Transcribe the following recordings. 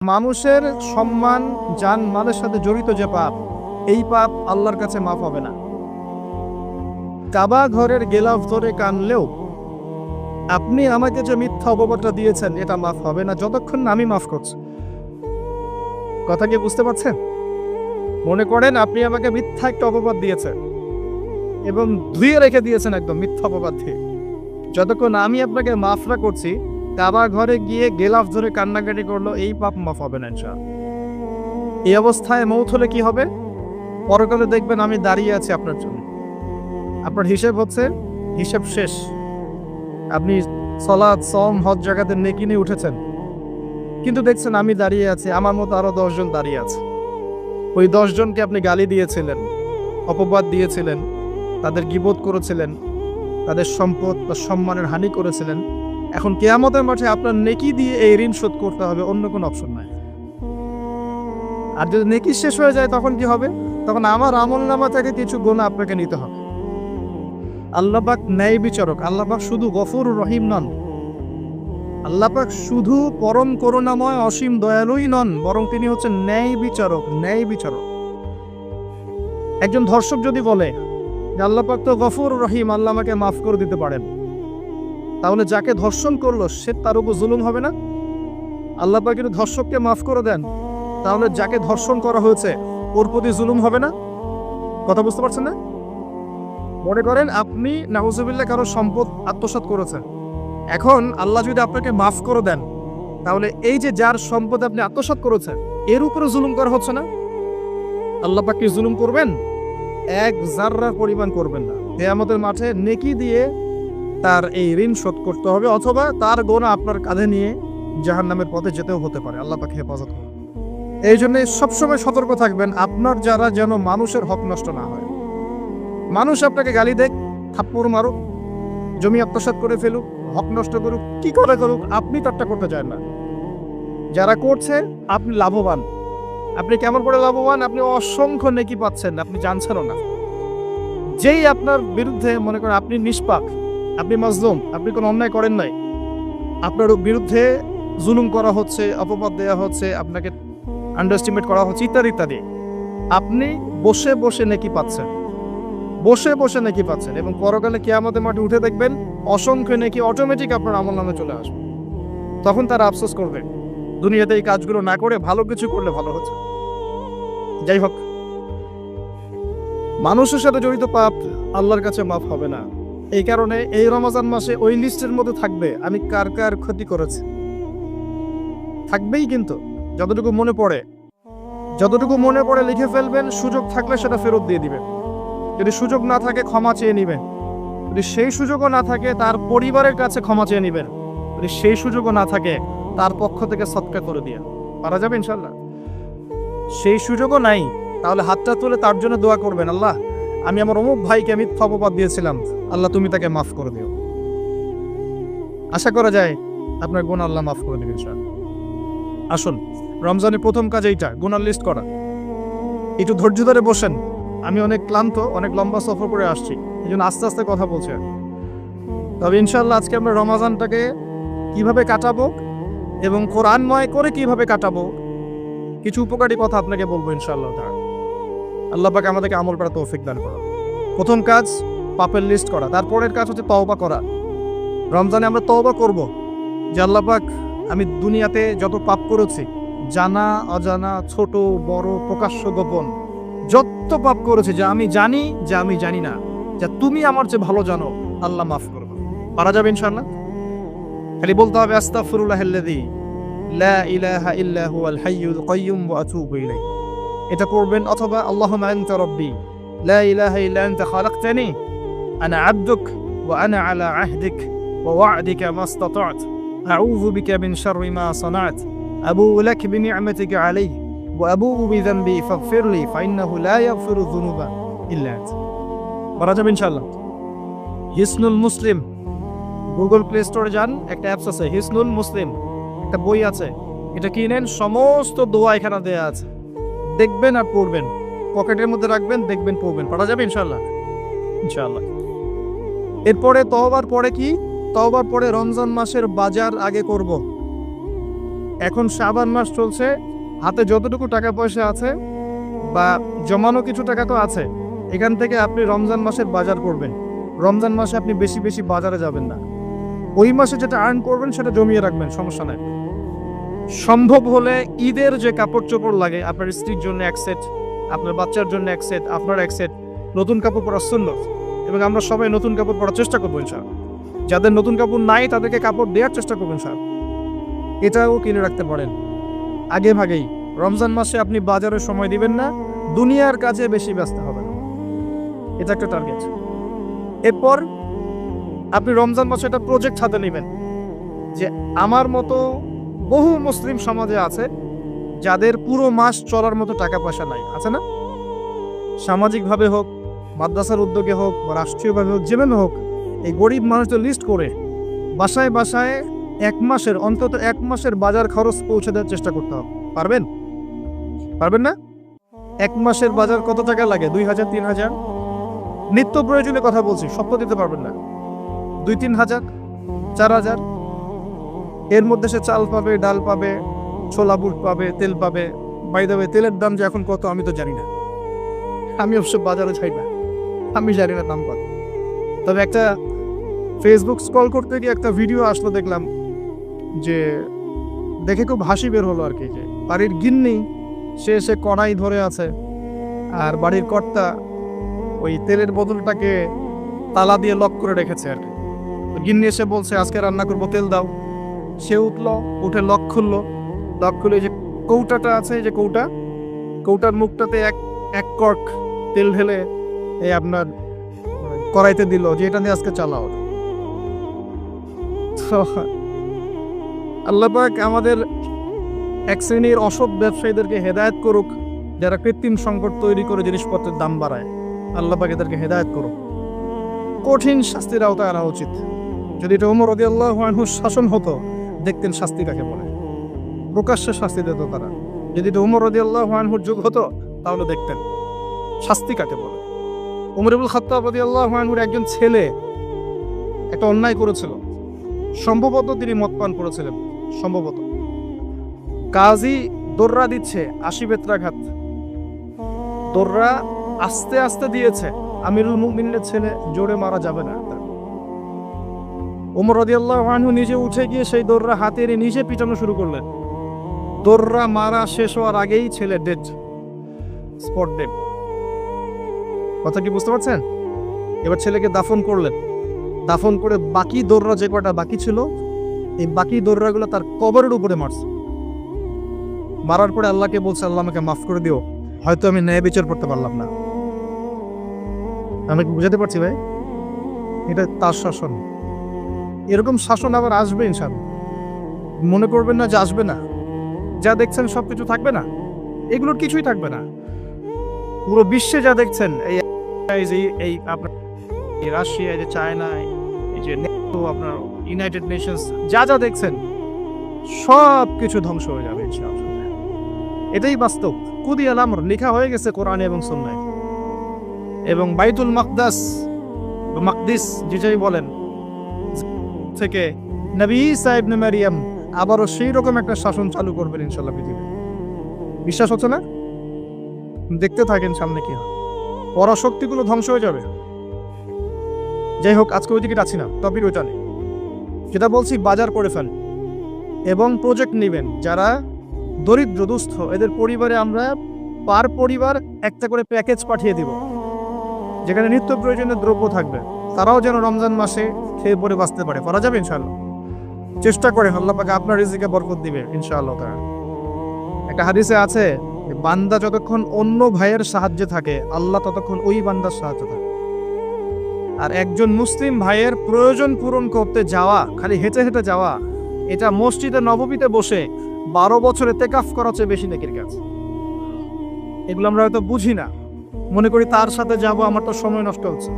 মানুষের সম্মান জানমালের সাথে জড়িত যে পাপ, এই পাপ আল্লাহর কাছে মাফ হবে না। কাবা ঘরের গেলাফ ধরে কানলেও আপনি আমাকে যে মিথ্যা অপবাদটা দিয়েছেন এটা মাফ হবে না যতক্ষণ না আমি মাফ করছি। কথা কি বুঝতে পারছেন? মনে করেন আপনি আমাকে মিথ্যা একটা অপবাদ দিয়েছেন এবং ধুয়ে রেখে দিয়েছেন একদম মিথ্যা অপবাদ দিয়ে। যতক্ষণ আমি আপনাকে মাফ না করছি, কাবা ঘরে গিয়ে গেলাফ ধরে কান্নাকাটি করলো, এই পাপ মাফ হবে না ইনশাআল্লাহ। এই অবস্থায় মৌত হলে কি হবে? পরকালে দেখবেন আমি দাঁড়িয়ে আছি আপনার জন্য। আপনার হিসেব হচ্ছে, হিসেব শেষ। আপনি সালাত, সওম, হজ জাকাতের নেকি নিয়ে উঠেছেন, কিন্তু দেখছেন আমি দাঁড়িয়ে আছি, আমার মতো আরো 10 জন দাঁড়িয়ে আছে। ওই 10 জনকে আপনি গালি দিয়েছিলেন, অপবাদ দিয়েছিলেন, তাদের গীবত করেছিলেন, তাদের সম্পদ বা সম্মানের হানি করেছিলেন। এখন কিয়ামতের মাঠে আপনার নেকি দিয়ে এই ঋণ শোধ করতে হবে, অন্য কোনো অপশন নাই। আর যদি নেকি শেষ হয়ে যায় তখন কি হবে? তখন আমার আমলনামা থেকে কিছু গুনাহ আপনাকে নিতে হবে। আল্লাহ পাক ন্যায় বিচারক। আল্লাহ পাক শুধু গফুর রহিম নন, আল্লাহ পাক শুধু পরম করুণাময় অসীম দয়ালুই নন, বরং তিনি হচ্ছেন ন্যায় বিচারক। ন্যায় বিচারক। একজন ধর্ষক যদি বলে যে আল্লাহ পাক তো গফুর রহিম, আল্লাহ আমাকে মাফ করে দিতে পারেন, তাহলে যাকে ধর্ষণ করলো সে তার উপর জুলুম হবে না? আল্লাহ পাক যদি ধর্ষককে মাফ করে দেন, তাহলে যাকে ধর্ষণ করা হয়েছে ওর প্রতি জুলুম হবে না? কথা বুঝতে পারছেন না? মনে করেন আপনি নাউজুবিল্লাহ কারো সম্পদ আত্মসাৎ করেছেন, এখন আল্লাহ যদি আপনাকে মাফ করে দেন, তাহলে এই যে যার সম্পদ আপনি আত্মসাৎ করেছেন এর উপরে জুলুম করা হচ্ছে না? আল্লাহ পাক কি জুলুম করবেন? এক জাররার পরিমাণ করবেন না। কিয়ামতের মাঠে নেকি দিয়ে তার এই ঋণ শোধ করতে হবে, অথবা তার গুনাহ আপনার কাঁধে নিয়ে জাহান্নামের পথে যেতেও হতে পারে। আল্লাহ পাক হেফাজত করুন। এই জন্য সবসময় সতর্ক থাকবেন আপনার যারা যেন মানুষের হক নষ্ট না হয়। মানুষ আপনাকে গালি দেখ, থাপ্পড় মারুক, জমি আত্মসাৎ করে ফেলুক, হক নষ্ট করুক, কি করে করুক, আপনি তারটা করতে চান না। যারা করছে আপনি লাভবান। আপনি কেমন করে লাভবান? আপনি অসংখ্য নেকি পাচ্ছেন, আপনি জানছেনও না। যেই আপনার বিরুদ্ধে, মনে করেন আপনি নিষ্পাপ, আপনি মাজলুম, আপনি কোনো অন্যায় করেন নাই, আপনার বিরুদ্ধে জুলুম করা হচ্ছে, অপবাদ দেওয়া হচ্ছে, আপনাকে আন্ডারএস্টিমেট করা হচ্ছে, ইত্যাদি ইত্যাদি, আপনি বসে বসে নেকি পাচ্ছেন, বসে বসে নেকি পাচ্ছেন, এবং পরকালে কিয়ামতের মাঠে উঠে দেখবেন অসংখ্য নেকি অটোমেটিক আপনার আমলনামে চলে আসবে। তখন তারা আফসোস করবে দুনিয়াতে এই কাজগুলো না করে ভালো কিছু করলে ভালো হচ্ছে। যাই হোক, মানুষের সাথে জড়িত পাপ আল্লাহর কাছে মাফ হবে না। এই কারণে এই রমজান মাসে ওই লিস্টের মধ্যে থাকবে আমি কার কার ক্ষতি করেছি, থাকবেই। কিন্তু যতটুকু মনে পড়ে লিখে ফেলবেন, সুযোগ থাকলে সেটা ফেরত দিয়ে দিবেন। যদি সুযোগ না থাকে ক্ষমা চেয়ে নিবেন, যদি সেই সুযোগও না থাকে তার পরিবারের কাছে ক্ষমা চেয়ে নিবেন, যদি সেই সুযোগও না থাকে তার পক্ষ থেকে সদকা করে দিয়ে পারা যাবে ইনশাল্লাহ। সেই সুযোগও নাই, তাহলে হাতটা তুলে তার জন্য দোয়া করবেন, আল্লাহ আমি আমার অমুক ভাইকে মিথ্যা অপবাদ দিয়েছিলাম, আল্লাহ তুমি তাকে মাফ করে দিও। আশা করা যায় আপনার গুনাহ আল্লাহ মাফ করে দিবেন ইনশাআল্লাহ। আসুন, রমজানের প্রথম কাজ এইটা, গুনার লিস্ট করা। একটু ধৈর্য ধরে বসেন। আমি অনেক ক্লান্ত, অনেক লম্বা সফর করে আসছি, এই জন্য আস্তে আস্তে কথা বলছি। তবে ইনশাআল্লাহ আজকে আমরা রমজানটাকে কিভাবে কাটাবো এবং কোরআনময় করে কিভাবে কাটাবো, কিছু উপকারী কথা আপনাকে বলবো ইনশাআল্লাহ। আল্লাহ পাক আমাদেরকে আমল করার তৌফিক দান করুন। প্রথম কাজ পাপের লিস্ট করা, তারপরের কাজ হচ্ছে তওবা করা। রমজানে আমরা তওবা করব যে আল্লাহ পাক, আমি দুনিয়াতে যত পাপ করেছি, জানা অজানা, ছোট বড়, প্রকাশ্য গোপন, যত পাপ করেছি, যা আমি জানি, যা আমি জানি না, যা তুমি আমার চেয়ে ভালো জানো, আল্লাহ মাফ করবে। পারা যাবে ইনশাআল্লাহ। খালি বলতে হবে আস্তাগফিরুল্লাহাল্লাযী লা ইলাহা ইল্লা হুয়াল হাইয়ুল কাইয়্যুম ওয়া আতুবু ইলাইহি। এটা করবেন। অথবা আল্লাহুম্মা আনতা রাব্বী লা ইলাহা ইল্লা আনতা খালাকতানি আনা আবদুক ওয়া আনা আলা আহদিক ওয়া ওয়া'দিকা মাস্তাতা'তু আউযু বিকা মিন শাররি মা সানা'তু আবুউ লাক বিনি'মাতিকা আলাইহি ওয়া আবুউ বিযানবি ফাগফিরলি ফাইন্নাহু লা ইয়াগফিরু যুনুবা ইল্লা আনতা। পারা যাবে ইনশাআল্লাহ। হিসনুল মুসলিম, গুগল প্লে স্টোরে যান, একটা অ্যাপস আছে হিসনুল মুসলিম, একটা বই আছে, এটা কিনেন, সমস্ত দোয়া এখানে দেয়া আছে, দেখবেন আর পড়বেন, পকেটের মধ্যে রাখবেন, দেখবেন, পড়বেন। পারা যাবে ইনশাআল্লাহ। ইনশাআল্লাহ। এরপরে তওবার পরে কি? তওবার পরে রমজান মাসের বাজার আগে করব। এখন শাবান মাস চলছে, হাতে যতটুকু টাকা পয়সা আছে বা জমানো কিছু টাকা তো আছে, এখান থেকে আপনি রমজান মাসের বাজার করবেন। রমজান মাসে আপনি বেশি বেশি বাজারে যাবেন না, ওই মাসে যেটা আর্ন করবেন সেটা জমিয়ে রাখবেন, সমস্যা নাই। সম্ভব হলে ঈদের যে কাপড় চোপড় লাগে, আপনার স্ত্রীর জন্য এক সেট, আপনার বাচ্চার জন্য এক সেট, আপনার এক সেট, নতুন কাপড় পরা সুন্নাত, এবং আমরা সবাই নতুন কাপড় পরার চেষ্টা করবো ইনশাআল্লাহ। যাদের নতুন কাপড় নাই তাদেরকে কাপড় দেওয়ার চেষ্টা করবেন স্যার, এটাও কিনে রাখতে পারেন আগে ভাগেই। রমজান মাসে আপনি বাজারে সময় দিবেন না, দুনিয়ার কাজে বেশি ব্যস্ত হবেন, এটা একটা টার্গেট। এরপর আপনি রমজান মাসে একটা প্রজেক্ট হাতে নেবেন যে আমার মতো বহু মুসলিম সমাজে আছে যাদের পুরো মাস চলার মতো টাকা পয়সা নাই, আছে না? সামাজিকভাবে হোক, মাদ্রাসার উদ্যোগে হোক, বা রাষ্ট্রীয়ভাবে হোক, যেভাবে হোক, এই গরিব মানুষদের লিস্ট করে বাসায় বাসায় অন্তত এক মাসের বাজার খরচ পৌঁছে দেওয়ার চেষ্টা করতে হবে। পারবেন? পারবেন না? এক মাসের বাজার কত টাকা লাগে? 2000, 3000। নিত্য প্রয়োজনীয় কথা বলছি, সব তো দিতে পারবেন না। 2-3 হাজার, 4000, এর মধ্যে সে চাল পাবে, ডাল পাবে, ছোলা বুট পাবে, তেল পাবে। বাই দ্য ওয়ে, তেলের দাম যে এখন কত আমি তো জানি না, আমি অবশ্য বাজারে যাই না, আমি জানি না দাম কত। তবে একটা ফেসবুক স্ক্রল করতে গিয়ে একটা ভিডিও আসলো, দেখলাম যে দেখে খুব হাসি বের হলো আর কি, যে বাড়ির গিন্নি সে কড়াই ধরে আছে, আর বাড়ির কর্তা ওই তেলের বোতলটাকে তালা দিয়ে লক করে রেখেছে আর কি। গিন্নি এসে বলছে আজকে রান্না করবো, তেল দাও। সে উঠলো, উঠে লক খুললো, লক খুলে যে কৌটাটা আছে, যে কৌটার মুখটাতে এক কর্ক তেল ঢেলে এই আপনার কড়াইতে দিল, যে এটা নিয়ে আজকে চালাও। আল্লাহ পাক আমাদের এক শ্রেণীর অসৎ ব্যবসায়ীদেরকে হেদায়েত করুক, যারা কৃত্রিম সংকট তৈরি করে জিনিসপত্রের দাম বাড়ায়। আল্লাহ পাক এদেরকে হেদায়েত করুক, কঠিন শাস্তির আওতায় আনা উচিত। যদি এটা ওমর রাদিয়াল্লাহু আনহুর শাসন হতো, দেখতেন শাস্তি কাকে বলে, প্রকাশ্যে শাস্তি দিত তারা। যদি এটা ওমর রাদিয়াল্লাহু আনহুর যুগ হতো, তাহলে দেখতেন শাস্তি কাকে বলে। ওমর ইবনুল খাত্তাব রাদিয়াল্লাহু আনহুর একজন ছেলে একটা অন্যায় করেছিল, সম্ভবত তিনি মদ পান করেছিলেন, সম্ভবত। কাজী দোররা দিচ্ছে 80 বেত্রাঘাত, দোররা আস্তে আস্তে দিয়েছে, আমিরুল মুমিনের ছেলে, জোরে মারা যাবে না। ওমর রাদিয়াল্লাহু আনহু নিজে উঠে গিয়ে সেই দোররা হাতে এনে নিজে পিটানো শুরু করলেন। দোররা মারা শেষ হওয়ার আগেই ছেলে ডেড, স্পট ডেড। কথা কি বুঝতে পারছেন? এবার ছেলেকে দাফন করলেন, দাফন করে বাকি দোররা যে কটা বাকি ছিল, এই বাকি দোররাগুলো তার কবরের উপরে মারছে। মারার পরে আল্লাহকে বলছে, আল্লাহ আমাকে মাফ করে দিও, হয়তো আমি ন্যায় বিচার করতে পারলাম না। আমি বুঝাতে পারছি ভাই? এটা তার শাসন। এরকম শাসন আবার আসবে ইনশাআল্লাহ, মনে করবেন না যে আসবে না। যা দেখছেন সবকিছু থাকবে না, এগুলোর কিছুই থাকবে না। পুরো বিশ্বে যা দেখছেন, এই আপনার রাশিয়া, যে চায়না, এই যে নেটো, আপনার ইউনাইটেড নেশনস, যা যা দেখছেন সব কিছু ধ্বংস হয়ে যাবে ইনশাআল্লাহ। এটাই বাস্তব, কুদিয়াল আমর, লেখা হয়ে গেছে কোরআনে এবং সুন্নায়। এবং বাইতুল মাকদিস যেটাই বলেন, থেকে নবী ঈসা ইবনে মারিয়াম আবারও সেই রকম একটা শাসন চালু করবেন ইনশাআল্লাহ পৃথিবীতে। বিশ্বাস হচ্ছে না? দেখতে থাকেন সামনে কি হয়। পরাশক্তিগুলো ধ্বংস হয়ে যাবে। যাই হোক, আজকে ওই দিকে যাচ্ছি না, টপিক ওইটা নেই। যেটা বলছি, বাজার করে ফেলেন এবং প্রজেক্ট নেবেন। যারা দরিদ্র দুস্থ, এদের পরিবারে আমরা পার পরিবার একটা করে প্যাকেজ পাঠিয়ে দিব, যেখানে নিত্য প্রয়োজনীয় দ্রব্য থাকবে। তারাও যেন রমজান মাসে খেয়ে পরে বাঁচতে পারে। করা যাবে ইনশাআল্লাহ, চেষ্টা করে। আল্লাহ পাক আপনার রিজিকে বরকত দিবে ইনশাআল্লাহ। একটা হাদিসে আছে, বান্দা যতক্ষণ অন্য ভাইয়ের সাহায্যে থাকে, আল্লাহ ততক্ষণ ওই বান্দার সাহায্য থাকে। আর একজন মুসলিম ভাইয়ের প্রয়োজন পূরণ করতে যাওয়া, খালি হেঁটে হেঁটে যাওয়া, এটা মসজিদে নববীতে বসে 12 বছর ইতিকাফ করার চেয়ে বেশি নেকির কাজ। এগুলো আমরা হয়তো বুঝি না, মনে করি তার সাথে যাব, আমার তো সময় নষ্ট হচ্ছে।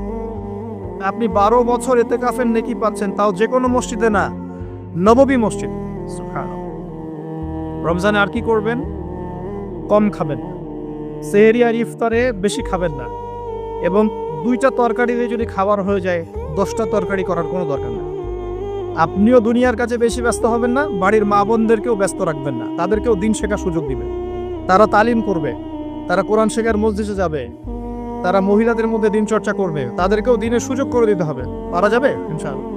আপনি 12 বছর ইতিকাফের নেকি পাচ্ছেন, তাও যে কোনো মসজিদে না, নববী মসজিদ। সুবহানাল্লাহ। রমজানে আর কি করবেন? কম খাবেন, সেহরি আর ইফতারে বেশি খাবেন না, এবং 2টা তরকারি দিয়ে যদি খাবার হয়ে যায়, 10টা তরকারি করার কোনো দরকার নেই। আপনিও দুনিয়ার কাছে বেশি ব্যস্ত হবেন না, বাড়ির মা বোনদেরকেও ব্যস্ত রাখবেন না, তাদেরকেও দিন শেখার সুযোগ দিবেন। তারা তালিম করবে, তারা কোরআন শেখার মসজিদে যাবে, তারা মহিলাদের মধ্যে দিন চর্চা করবে, তাদেরকেও দিনের সুযোগ করে দিতে হবে। পারা যাবে ইনশাআল্লাহ।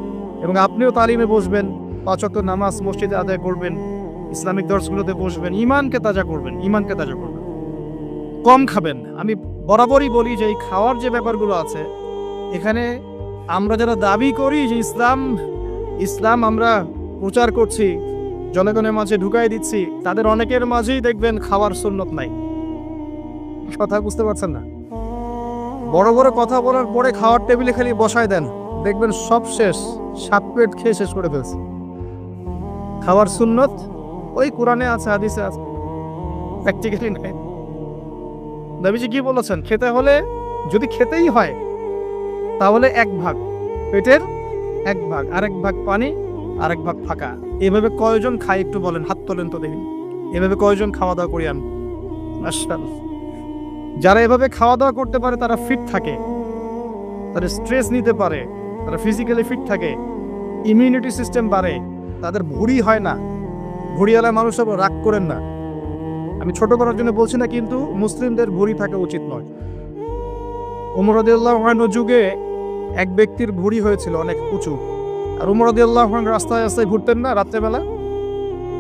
এবং আপনিও তালিমে বসবেন, 5 ওয়াক্ত নামাজ মসজিদে আদায় করবেন, ইসলামিক দর্শগুলোতে বসবেন, ইমানকে তাজা করবেন, ইমানকে তাজা করবেন। কম খাবেন। আমি বরাবরই বলি যে এই খাওয়ার যে ব্যাপারগুলো আছে, এখানে আমরা যারা দাবি করি যে ইসলাম আমরা প্রচার করছি, জনগণের মাঝে ঢুকাই দিচ্ছি, তাদের অনেকের মাঝেই দেখবেন খাওয়ার সুন্নত নাই। কথা বুঝতে পারছেন না? বড় বড় কথা বলার পরে খাওয়ার টেবিলে খালি বসায় দেন, দেখবেন সব শেষ, 7 পেট খেয়ে শেষ করে ফেলছে। খাওয়ার সুন্নত ওই কোরআনে আছে, হাদিসে আছে, প্র্যাকটিক্যালি নাই। নবীজি কি বলেছেন? খেতে হলে, যদি খেতেই হয় তাহলে 1 ভাগ পেটের 1 ভাগ, আরেক ভাগ পানি, আরেক ভাগ ফাঁকা। এভাবে কয়জন খায় একটু বলেন, হাত তোলেন তো দেখি। এভাবে কয়জন খাওয়া দাওয়া করি আমি? মাশাআল্লাহ। যারা এভাবে খাওয়া দাওয়া করতে পারে তারা ফিট থাকে, তারা স্ট্রেস নিতে পারে, তারা ফিজিক্যালি ফিট থাকে, ইমিউনিটি সিস্টেম বাড়ে, তাদের ভুঁড়ি হয় না। ভুঁড়িওয়ালা মানুষ সব রাগ করেন না, আমি ছোট করার জন্য বলছি না, কিন্তু মুসলিমদের ভুঁড়ি থাকা উচিত নয়। ওমর রাদিয়াল্লাহু আনহু যুগে এক ব্যক্তির ভুঁড়ি হয়েছিল অনেক উঁচু, আর ওমর রাদিয়াল্লাহু আনহু রাস্তায় রাস্তায় ঘুরতেন না রাত্রেবেলা।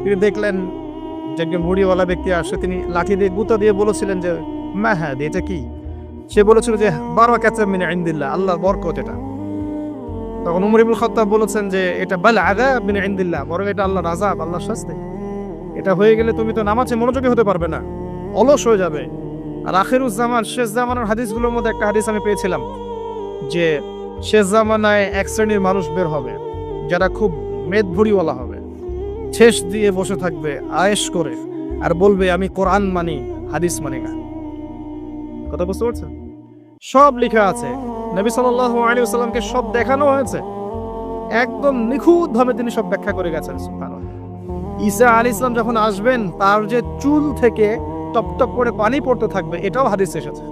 তিনি দেখলেন যে একজন ভুঁড়িওয়ালা ব্যক্তি আসে, তিনি লাঠি দিয়ে গুঁতা দিয়ে বলেছিলেন যে মা হ্যাঁ এটা কি? সে বলেছিল যে বারাকাতুম মিন ইনদিল্লাহ, আল্লাহর বরকত এটা। তখন ওমর ইবনে খাত্তাব বলেছেন যে এটা বাল আযাব মিন ইনদিল্লাহ, বরং এটা আল্লাহর আযাব, আল্লাহর শাস্তি। এটা হয়ে গেলে তুমি তো নামাজে মনোযোগী হতে পারবে না, অলস হয়ে যাবে। আর আখিরুজ জামান, শেষ জামানার হাদিসগুলোর মধ্যে একটা হাদিস আমি পেয়েছিলাম যে শেষ জামানায় এক শ্রেণীর মানুষ বের হবে যারা খুব মেদভুড়িওয়ালা হবে, শেষ দিয়ে বসে থাকবে আয়েশ করে, আর বলবে আমি কোরআন মানি, হাদিস মানি না। কথা বুঝতে পারছেন? সব লেখা আছে, নবী সাল্লাল্লাহু আলাইহি ওয়াসাল্লামকে সব দেখানো হয়েছে, একদম নিখুঁতভাবে তিনি সব ব্যাখ্যা করে গেছেন। সুবহানাল্লাহ। ঈসা আলাইহিস সালাম যখন আসবেন, তার যে চুল থেকে টপ টপ করে পানি পড়তে থাকবে, এটাও হাদিসে এসেছে।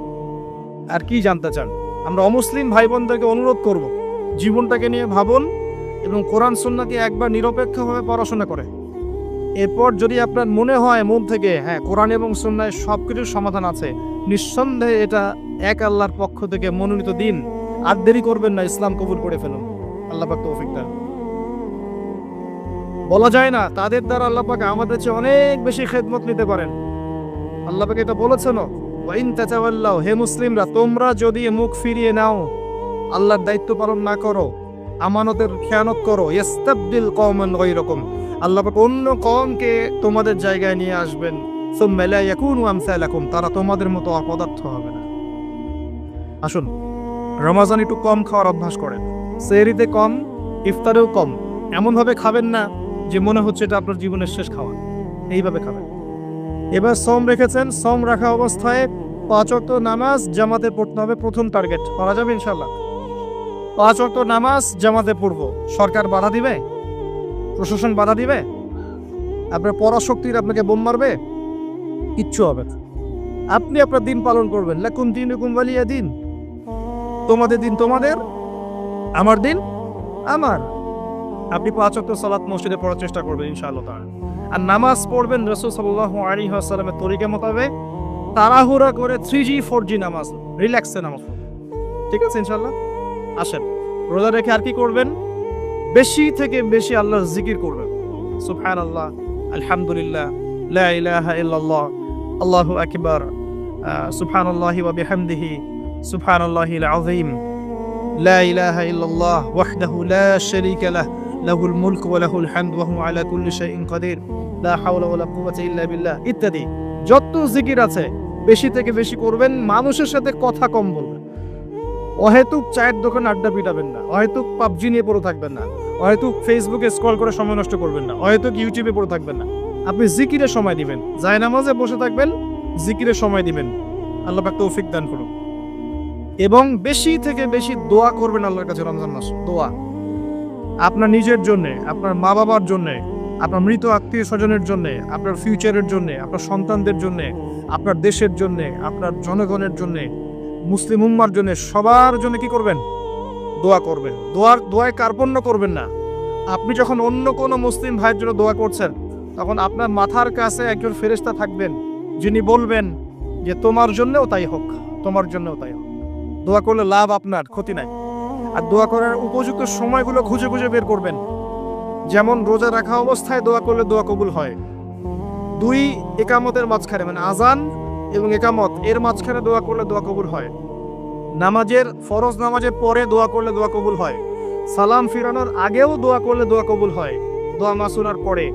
আর কি জানতে চান? আমরা অমুসলিম ভাই বোনদেরকে অনুরোধ করব, জীবনটাকে নিয়ে ভাবুন এবং কোরআন সুন্নাহকে একবার নিরপেক্ষভাবে পড়াশোনা করে, এরপর যদি আপনার মনে হয় মন থেকে হ্যাঁ কোরআন এবং সুন্নাহয় সবকিছুর সমাধান আছে, নিঃসন্দেহে এটা এক আল্লাহর পক্ষ থেকে মনোনীত দিন। আর দেরি করবেন না, ইসলাম কবুল করে ফেলুন। আল্লাহ পাক তৌফিক দান। বলা যায় না তাদের দ্বারা আল্লাহ পাক আমাদের চেয়ে অনেক বেশি খেদমত নিতে পারেন। আল্লাহ পাক এটা বলেছেন, ওয়া ইন তাতাওয়াল্লাউ, হে মুসলিমরা তোমরা যদি মুখ ফিরিয়ে নাও, আল্লাহর দায়িত্ব পালন না করো, আমানতের খেয়ানত করো, ইস্তাবদিল কওমান গায়রাকুম, আল্লাহ পাক অন্য কওমকে তোমাদের জায়গায় নিয়ে আসবেন, সুম্মা লা ইয়াকুনু আমসালাকুম, তারা তোমাদের মতো অপদার্থ হবে না। আসুন রমজান একটু কম খাওয়ার অভ্যাস করেন, সেহরিতে কম, ইফতারেও কম। এমনভাবে খাবেন না যে মনে হচ্ছে এটা আপনার জীবনের শেষ খাওয়া, এইভাবে খাবেন। এবার সম রেখেছেন, সম রাখা অবস্থায় 5 ওয়াক্ত নামাজ জামাতে পড়তে হবে, প্রথম টার্গেট। করা যাবে ইনশাআল্লাহ? 5 ওয়াক্ত নামাজ জামাতে পড়বো। সরকার বাধা দিবে? প্রশাসন বাধা দিবে? আপনার পরাশক্তির আপনাকে বোম মারবে? কিচ্ছু হবে না। আপনি আপনার দিন পালন করবেন। লাকুম দীনুকুম ওয়ালিয়া দিন, তোমাদের দিন তোমাদের, আমার দিন আমার। আপনি 5 ওয়াক্ত সালাত মসজিদে পড়ার চেষ্টা করবেন ইনশাআল্লাহ তাআলা। আর নামাজ পড়বেন রাসূল সাল্লাল্লাহু আলাইহি ওয়াসাল্লামের তরিকা মোতাবেক, তাড়াহুড়া করে 3G 4G নামাজ, রিল্যাক্সে নামাজ পড়বেন। ঠিক আছে ইনশাআল্লাহ? আসেন, রোজা রেখে আর কি করবেন? বেশি থেকে বেশি আল্লাহর জিকির করবেন। সুবহানাল্লাহ, আলহামদুলিল্লাহ, লা ইলাহা ইল্লাল্লাহ, আল্লাহু আকবার, সুবহানাল্লাহি ওয়া বিহামদিহি, সুবহানাল্লাহিল আযীম, লা ইলাহা ইল্লাল্লাহ ওয়াহদাহু লা শারীকা লাহ, লাহুল মুলকু ওয়া লাহুল হামদু ওয়া হুয়া আলা কুল্লি শাইইন কাদির, লা হাওলা ওয়া লা কুওয়াতা ইল্লা বিল্লাহ ইত্যাদি। যত জিকির আছে বেশি থেকে বেশি করবেন। মানুষের সাথে কথা কম বলবেন। অহেতুক চায়ের দোকানে আড্ডা পিটাবেন না, অহেতুক পাবজি নিয়ে পড়ে থাকবেন না, অহেতুক ফেসবুকে স্ক্রল করে সময় নষ্ট করবেন না, অহেতুক ইউটিউবে পড়ে থাকবেন না। আপনি জিকিরের সময় দিবেন, জায়নামাজে বসে থাকবেন, জিকিরের সময় দিবেন। আল্লাহ পাক তৌফিক দান করুন। এবং বেশি থেকে বেশি দোয়া করবেন আল্লাহর কাছে রমজান মাস। দোয়া আপনার নিজের জন্য, আপনার মা বাবার জন্য, আপনার মৃত আত্মীয় স্বজনের জন্য, আপনার ফিউচারের জন্য, আপনার সন্তানদের জন্য, আপনার দেশের জন্য, আপনার জনগণের জন্য, মুসলিম উম্মার জন্য, সবার জন্য কি করবেন? দোয়া করবেন। দোয়ায় কার্পণ্য করবেন না। আপনি যখন অন্য কোনো মুসলিম ভাইয়ের জন্য দোয়া করছেন, তখন আপনার মাথার কাছে একজন ফেরেশতা থাকবেন, যিনি বলবেন যে তোমার জন্যও তাই হোক, তোমার জন্যও তাই হোক। দোয়া করলে লাভ আপনার, ক্ষতি নাই। আর দোয়া করার উপযুক্ত সময়গুলো খুঁজে খুঁজে বের করবেন। যেমন রোজা রাখা অবস্থায় দোয়া করলে দোয়া কবুল হয়। 2 একামতের মাঝখানে, মানে আজান এবং একামত এর মাঝখানে দোয়া করলে দোয়া কবুল হয়। নামাজের ফরজ নামাজের পরে দোয়া করলে দোয়া কবুল হয়। সালাম ফিরানোর আগেও দোয়া করলে দোয়া কবুল হয়, দোয়া মাসুনার পরে।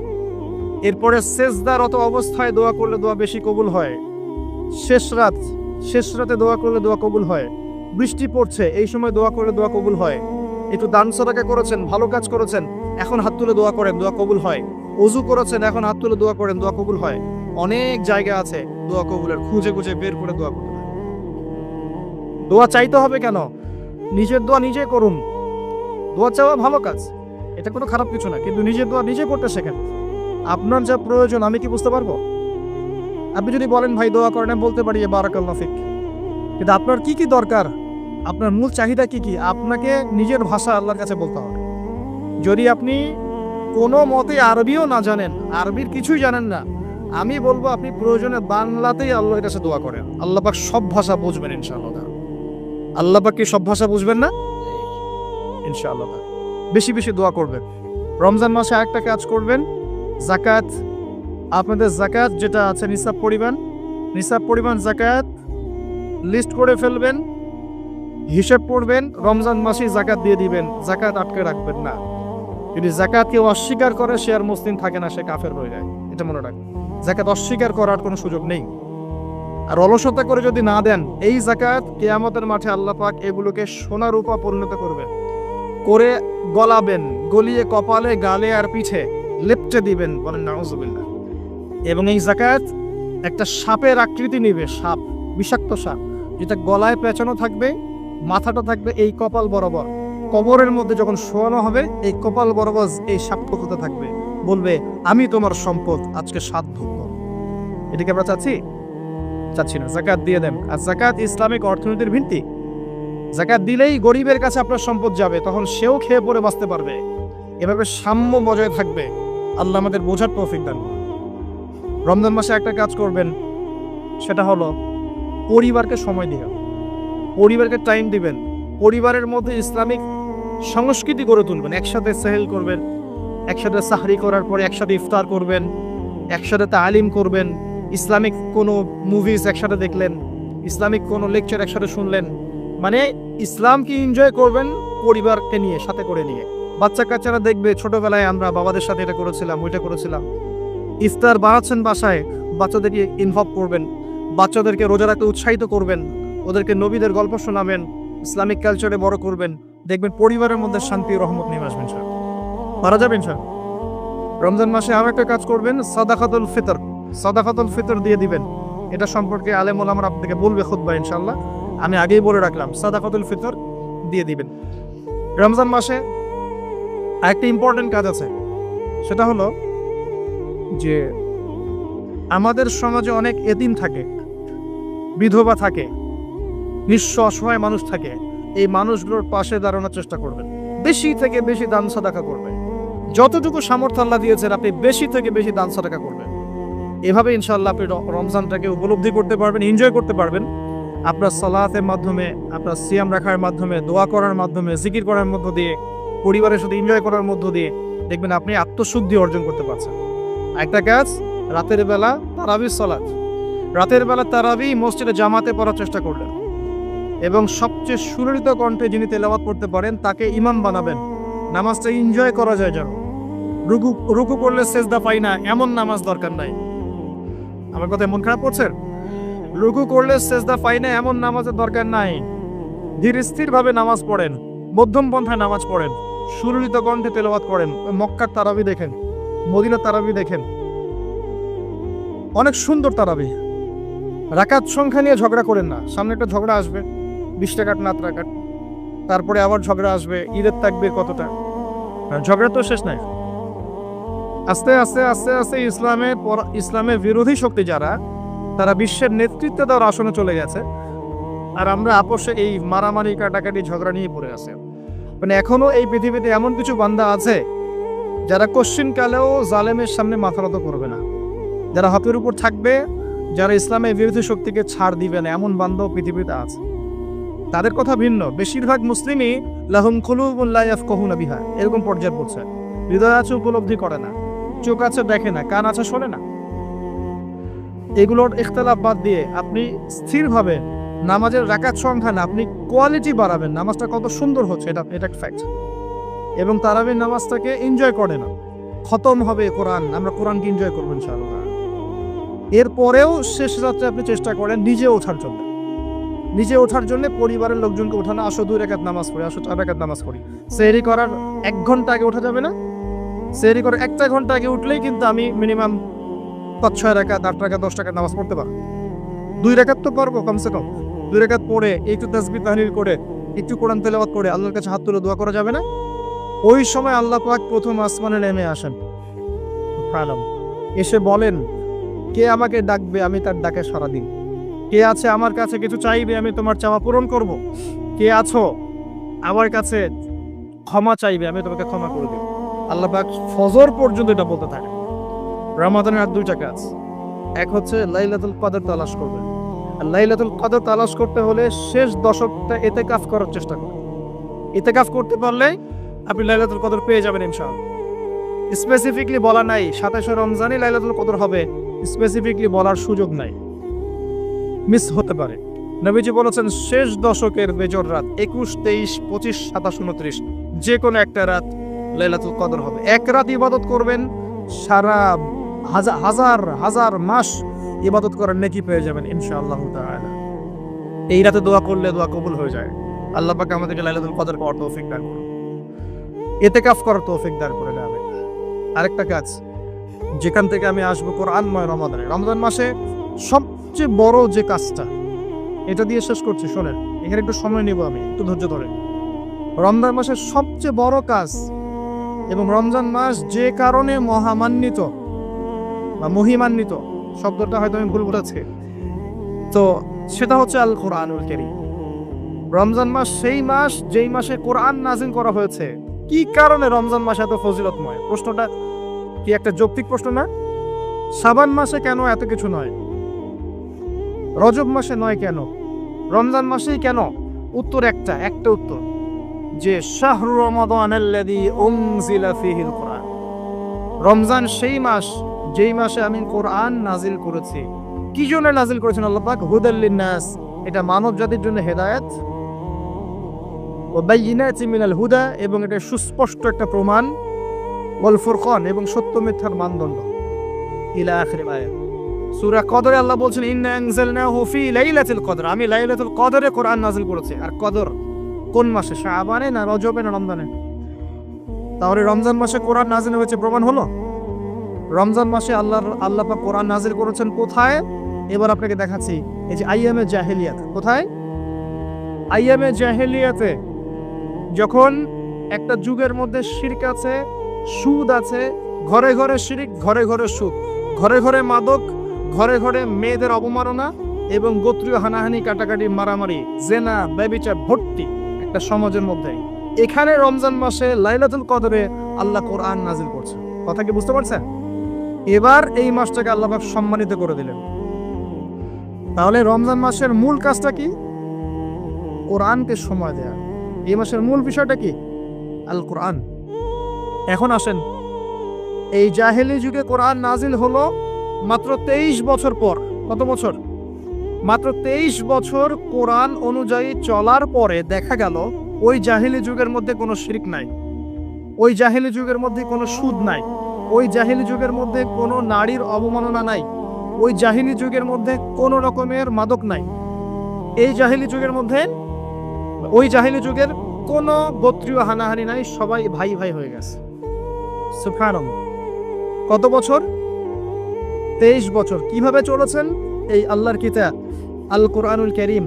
এরপরে সেজদারত অবস্থায় দোয়া করলে দোয়া বেশি কবুল হয়। শেষ রাতে দোয়া করলে দোয়া কবুল হয়। বৃষ্টি পড়ছে এই সময় দোয়া করলে দোয়া কবুল হয়। একটু দান সদকা করেছেন, ভালো কাজ করেছেন, এখন হাত তুলে দোয়া করেন, দোয়া কবুল হয়। ওযু করেছেন, এখন হাত তুলে দোয়া করেন, দোয়া কবুল হয়। অনেক জায়গা আছে দোয়া কবুলের, খুঁজে খুঁজে বের করে দোয়া করতে হয়। দোয়া চাইতে হবে কেন? নিজের দোয়া নিজে করুন। দোয়া চাওয়া ভালো কাজ, এটা কোনো খারাপ কিছু না, কিন্তু নিজের দোয়া নিজে করতে শেখেন। আপনার যা প্রয়োজন আমি কি বুঝতে পারবো? আপনি যদি বলেন ভাই দোয়া করেন, আমি বলতে পারি বারাকাল্লাহ ফিক, কিন্তু আপনার কি কি দরকার, আপনার মূল চাহিদা কি কি, আপনাকে নিজের ভাষা আল্লাহর কাছে বলতে হবে। যদি আপনি কোনো মতে আরবিও না জানেন, আরবির কিছুই জানেন না, আমি বলবো আপনি প্রয়োজনে বাংলাতেই আল্লাহর কাছে দোয়া করেন। আল্লাহ পাক সব ভাষা বুঝবেন ইনশাআল্লাহ। আল্লাহ পাক কি সব ভাষা বুঝবেন না? ইনশাআল্লাহ। বেশি বেশি দোয়া করবেন। রমজান মাসে একটা কাজ করবেন, যাকাত, আপনাদের যাকাত যেটা আছে নিসাব পরিমাণ যাকাত লিস্ট করে ফেলবেন, হিসাব করবেন, রমজান মাসে যাকাত দিয়ে দিবেন, যাকাত আটকে রাখবেন না। যদি যাকাত কেউ অস্বীকার করে সে আর মুসলিম থাকে না, সে কাফের হয়ে যায়, এটা মনে রাখবেন। যাকাত অস্বীকার করার কোনো সুযোগ নেই। আর অলসতা করে যদি না দেন, এই যাকাত কিয়ামতের মাঠে আল্লাহ পাক এগুলোকে সোনা রূপা পরিণত করবেন, করে গলাবেন, গলিয়ে কপালে, গালে আর পিঠে লেপটে দিবেন, বলেন নাউজুবিল্লাহ। এবং এই যাকাত একটা সাপের আকৃতি নিবে, সাপ, বিষাক্ত সাপ, যেটা গলায় পেঁচানো থাকবে, মাথাটা থাকবে এই কপাল বরাবর। কবরের মধ্যে যখন শোয়ানো হবে, এই কপাল বরাবর এই সাপটা হতে থাকবে, বলবে আমি তোমার সম্পদ, আজকে 7 ভোগ। এটাকে আমরা চাচ্ছি না। যাকাত দিয়ে দেন। আর যাকাত ইসলামিক অর্থনীতির ভিত্তি। যাকাত দিলেই গরিবের কাছে আপনার সম্পদ যাবে, তখন সেও খেয়ে পরে বাঁচতে পারবে। এভাবে সাম্য বজায় থাকবে। আল্লাহ আমাদের বোঝার তৌফিক দান করুন। রমজান মাসে একটা কাজ করবেন, সেটা হলো পরিবারকে সময় দিবেন, পরিবারকে টাইম দিবেন, পরিবারের মধ্যে ইসলামিক সংস্কৃতি গড়ে তুলবেন। একসাথে সেহেল করবেন, একসাথে সাহরি করার পরে একসাথে ইফতার করবেন, একসাথে তালিম করবেন, ইসলামিক কোনো মুভিজ একসাথে দেখলেন, ইসলামিক কোনো লেকচার একসাথে শুনলেন। মানে ইসলামকে এনজয় করবেন পরিবারকে নিয়ে, সাথে করে নিয়ে। বাচ্চা কাচ্চারা দেখবে ছোটবেলায় আমরা বাবাদের সাথে এটা করেছিলাম, ওইটা করেছিলাম। ইফতার বানাচ্ছেন বাসায়, বাচ্চাদেরকে ইনভলভ করবেন, বাচ্চাদেরকে রোজা রাখতে উৎসাহিত করবেন, ওদেরকে নবীদের গল্প শোনাবেন, ইসলামিক কালচারে বড় করবেন। দেখবেন পরিবারের মধ্যে শান্তি রহমত নেমে আসবেন, স্যার পারা যাবেন স্যার। রমজান মাসে আরো একটা কাজ করবেন, সাদাকাতুল ফিতর দিয়ে দিবেন। এটা সম্পর্কে আলেম ওলামারা আপনাকে বলবে খুতবা ইনশাআল্লাহ, আমি আগেই বলে রাখলাম, সাদাকাতুল ফিতর দিয়ে দিবেন। রমজান মাসে আরেকটা ইম্পর্টেন্ট কাজ আছে, সেটা হলো যে আমাদের সমাজে অনেক এতিম থাকে, বিধবা থাকে, নিঃস্ব অসহায় মানুষ থাকে। এই মানুষগুলোর পাশে দাঁড়ানোর চেষ্টা করবেন, বেশি থেকে বেশি দান সাদাকা করবেন। যতটুকু সামর্থ্য আল্লাহ দিয়েছেন আপনি বেশি থেকে বেশি দান সাদাকা করবেন। এভাবে ইনশাআল্লাহ আপনি রমজানটাকে উপলব্ধি করতে পারবেন, এনজয় করতে পারবেন। আপনার সালাতের মাধ্যমে, আপনার সিয়াম রাখার মাধ্যমে, দোয়া করার মাধ্যমে, জিকির করার মধ্য দিয়ে, পরিবারের সাথে এনজয় করার মধ্য দিয়ে দেখবেন আপনি আত্মশুদ্ধি অর্জন করতে পারছেন। একটা কাজ, রাতের বেলা তারাবির সালাত, রাতের বেলা তারাবি মসজিদে জামাতে পড়ার চেষ্টা করলেন, এবং সবচেয়ে সুললিত কণ্ঠে যিনি তেলাওয়াত করতে পারেন তাকে ইমাম বানাবেন। নামাজটা এনজয় করা যায় যেন। রুকু করলে সেজদা পাই না এমন নামাজ দরকার নাই। আমার কথা মন খারাপ করছেন? রুকু করলে সেজদা পাই না এমন নামাজের দরকার নাই। ধীর স্থির ভাবে নামাজ পড়েন, মধ্যম পন্থায় নামাজ পড়েন, সুললিত কণ্ঠে তেলাওয়াত করেন। মক্কার তারাবি দেখেন, মদিনার তারাবি দেখেন, অনেক সুন্দর তারাবি। রাকাত সংখ্যা নিয়ে ঝগড়া করেন না। সামনে একটা ঝগড়া আসবে, 20 রাকাত না 8 রাকাত, তারপরে আবার ঝগড়া আসবে, ঈদের তাকবীর কতটা, ঝগড়া তো শেষ নাই। আস্তে আস্তে আস্তে আস্তে ইসলামের বিরোধী শক্তি যারা, তারা বিশ্বের নেতৃত্ব দেওয়ার আসনে চলে গেছে, আর আমরা আপোষে এই মারামারি কাটাকাটি ঝগড়া নিয়ে পড়ে আছে। মানে এখনো এই পৃথিবীতে এমন কিছু বান্দা আছে যারা কোশ্চিনকালেও জালেমের সামনে মাথা নত করবে না, যারা হকের উপর থাকবে, যারা ইসলামের বিরোধী শক্তিকে ছাড় দিবে না, এমন বান্ধব পৃথিবীতে আছে। তাদের কথা ভিন্ন। বেশিরভাগ মুসলিমই লাহুম কুলুবুন লা ইয়াফকাহুনা বিহা, এরকম পর্যায়ে পড়ছে। হৃদয় আছে, উপলব্ধি করে না, চোখ আছে, দেখে না, কান আছে, শোনে না। এগুলোর ইখতিলাফ বাদ দিয়ে আপনি স্থিরভাবে নামাজের রাকাত সংখ্যা না, আপনি কোয়ালিটি বাড়াবেন। নামাজটা কত সুন্দর হচ্ছে, এটা একটা ফ্যাক্ট। এবং তারাবির নামাজটাকে এনজয় করে না। খতম হবে কোরআন, আমরা কোরআনকে এনজয় করবো ইনশাআল্লাহ। এরপরেও শেষ রাত্রে আপনি চেষ্টা করেন নিজে ওঠার জন্য, নিজে ওঠার জন্য পরিবারের লোকজনকে ওঠানো। আসো 2 রাকাত নামাজ পড়ি, আসো 4 রাকাত নামাজ পড়ি। সেহরি করার 1 ঘন্টা আগে ওঠা যাবে না? সেহরি করার 1 ঘন্টা আগে উঠলেই কিন্তু আমি মিনিমাম 5-6 রাকাত, 8 রাকাত, 10 রাকাত নামাজ পড়তে পারবো। 2 রাকাত তো পারবো কমসে কম। 2 রাকাত পড়ে একটু তাসবিহ তাহলিল করে, একটু কোরআন তেলাওয়াত করে আল্লাহর কাছে হাত তুলে দোয়া করা যাবে না? ওই সময় আল্লাহ পাক প্রথম আসমানে নেমে আসেন, এসে বলেন, কে আমাকে ডাকবে, আমি তার ডাকে সাড়া দিই। কে আছে আমার কাছে কিছু চাইবে, আমি তোমার চাওয়া পূরণ করব। কে আছো আমার কাছে ক্ষমা চাইবে, আমি তোমাকে ক্ষমা করে দেব। আল্লাহ পাক ফজর পর্যন্ত এটা বলতে থাকে। রমাদানের আর 2টা কাজ। এক হচ্ছে লাইলাতুল কদর তালাশ করবেন। আর লাইলাতুল কদর তালাশ করতে হলে শেষ দশকটা ইতিকাফ করার চেষ্টা করবেন। ইতিকাফ করতে পারলে আপনি লাইলাতুল কদর পেয়ে যাবেন ইনশাআল্লাহ। স্পেসিফিকলি বলা নাই 27শে রমজানে লাইলাতুল কদর হবে, স্পেসিফিকলি বলার সুযোগ নাই, মিস হতে পারে। নবীজি বলেছেন শেষ দশকের বেজর রাত 21, 23, 25, 27, 29 যে কোনো একটা রাত লাইলাতুল কদর হবে। এক রাত ইবাদত করবেন, সারা হাজার হাজার মাস ইবাদত করার নেকি পেয়ে যাবেন ইনশাআল্লাহ তাআলা। এই রাতে দোয়া করলে দোয়া কবুল হয়ে যায়। আল্লাহ পাক আমাদেরকে লাইলাতুল কদর পাওয়ার তৌফিক দান করুন, ইতিকাফ করার তৌফিক দান করে যাবে। আরেকটা কাজ যেখান থেকে আমি আসবো, কোরআনময় রমাদানে, রমজান মাসে সবচেয়ে বড় যে কাজটা, এটা দিয়ে শেষ করছি, শোনেন। এখানে একটু সময় নেব আমি, একটু ধৈর্য ধরে। রমজান মাসের সবচেয়ে বড় কাজ, এবং রমজান মাস যে কারণে মহামান্বিত বা মহিমান্বিত, শব্দটা হয়তো আমি ভুল বলেছি, তো সেটা হচ্ছে আল কোরআনুল কারীম। রমজান মাস সেই মাস যেই মাসে কোরআন নাজিল করা হয়েছে। কি কারণে রমজান মাস এত ফজিলতময়? প্রশ্নটা কি একটা যৌক্তিক প্রশ্ন না? শাবান মাসে কেন এত কিছু নয়? রজব মাসে নয় কেন? রমজান মাসেই কেন? উত্তর একটা উত্তর, যে শাহরু রমাদানাল্লাযী উনজিলা ফীহিল কোরআন। রমজান সেই মাস যেই মাসে আমি কোরআন নাজিল করেছি। কি জন্য নাজিল করেছেন আল্লাহ পাক? হুদাল লিন্নাস, এটা মানব জাতির জন্য হেদায়েত, ওয়া বাইয়িনাতিন মিনাল হুদা, এবং এটা সুস্পষ্ট একটা প্রমাণ, ওয়াল ফুরকান, এবং সত্য মিথ্যার মানদণ্ড, ইলা আখির আয়াত। সূরা কদরে আল্লাহ বলছেন ইন্না আনজালনাহু ফি লাইলাতুল কদর, আমি লাইলাতুল কদরে কোরআন নাজিল করেছি। আর কদর কোন মাসে? শাবানে না রজবে না রমজানে? তাহলে রমজান মাসে কোরআন নাজিল হয়েছে, প্রমাণ হলো। রমজান মাসে আল্লাহ পাক কোরআন নাজিল করেছেন কোথায়? এবার আপনাকে দেখাচ্ছি। এই যে আইয়ামে জাহেলিয়াত। কোথায়? আইয়ামে জাহেলিয়াতে, যখন একটা যুগের মধ্যে শিরক আছে, সুদ আছে, ঘরে ঘরে শিরক, ঘরে ঘরে সুদ, ঘরে ঘরে মাদক, ঘরে ঘরে মেয়েদের অবমাননা, এবং গোত্রীয় হানাহানি, কাটাকাটি, মারামারি, জেনা, ব্যভিচার ভর্তি একটা সমাজের মধ্যে। এখানে রমজান মাসে লাইলাতুল কদরে আল্লাহ কোরআন নাজিল করছে। কথা কি বুঝতে পারছেন? এবার এই মাসটাকে আল্লাহ পাক সম্মানিত করে দিলেন। তাহলে রমজান মাসের মূল কাজটা কি? কোরআনকে সময় দেয়া। এই মাসের মূল বিষয়টা কি? আল কোরআন। এখন আসেন, এই জাহেলি যুগে কোরআন নাজিল হলো মাত্র 23 বছর পর। কত বছর? মাত্র 23 বছর কোরআন অনুযায়ী চলার পরে দেখা গেল ওই জাহেলি যুগের মধ্যে কোনো শিরক নাই, ওই জাহেলি যুগের মধ্যে কোনো সুদ নাই, ওই জাহেলি যুগের মধ্যে কোনো নারীর অবমাননা নাই, ওই জাহেলি যুগের মধ্যে কোনো রকমের মাদক নাই, এই জাহেলি যুগের মধ্যে, ওই জাহেলি যুগের কোনো গোত্রীয় হানাহানি নাই, সবাই ভাই ভাই হয়ে গেছে। সুবহানাল্লাহ। কত বছর? 23 বছর। কিভাবে চলেছেন? এই আল্লাহর কিতাব আল কোরআনুল কারীম,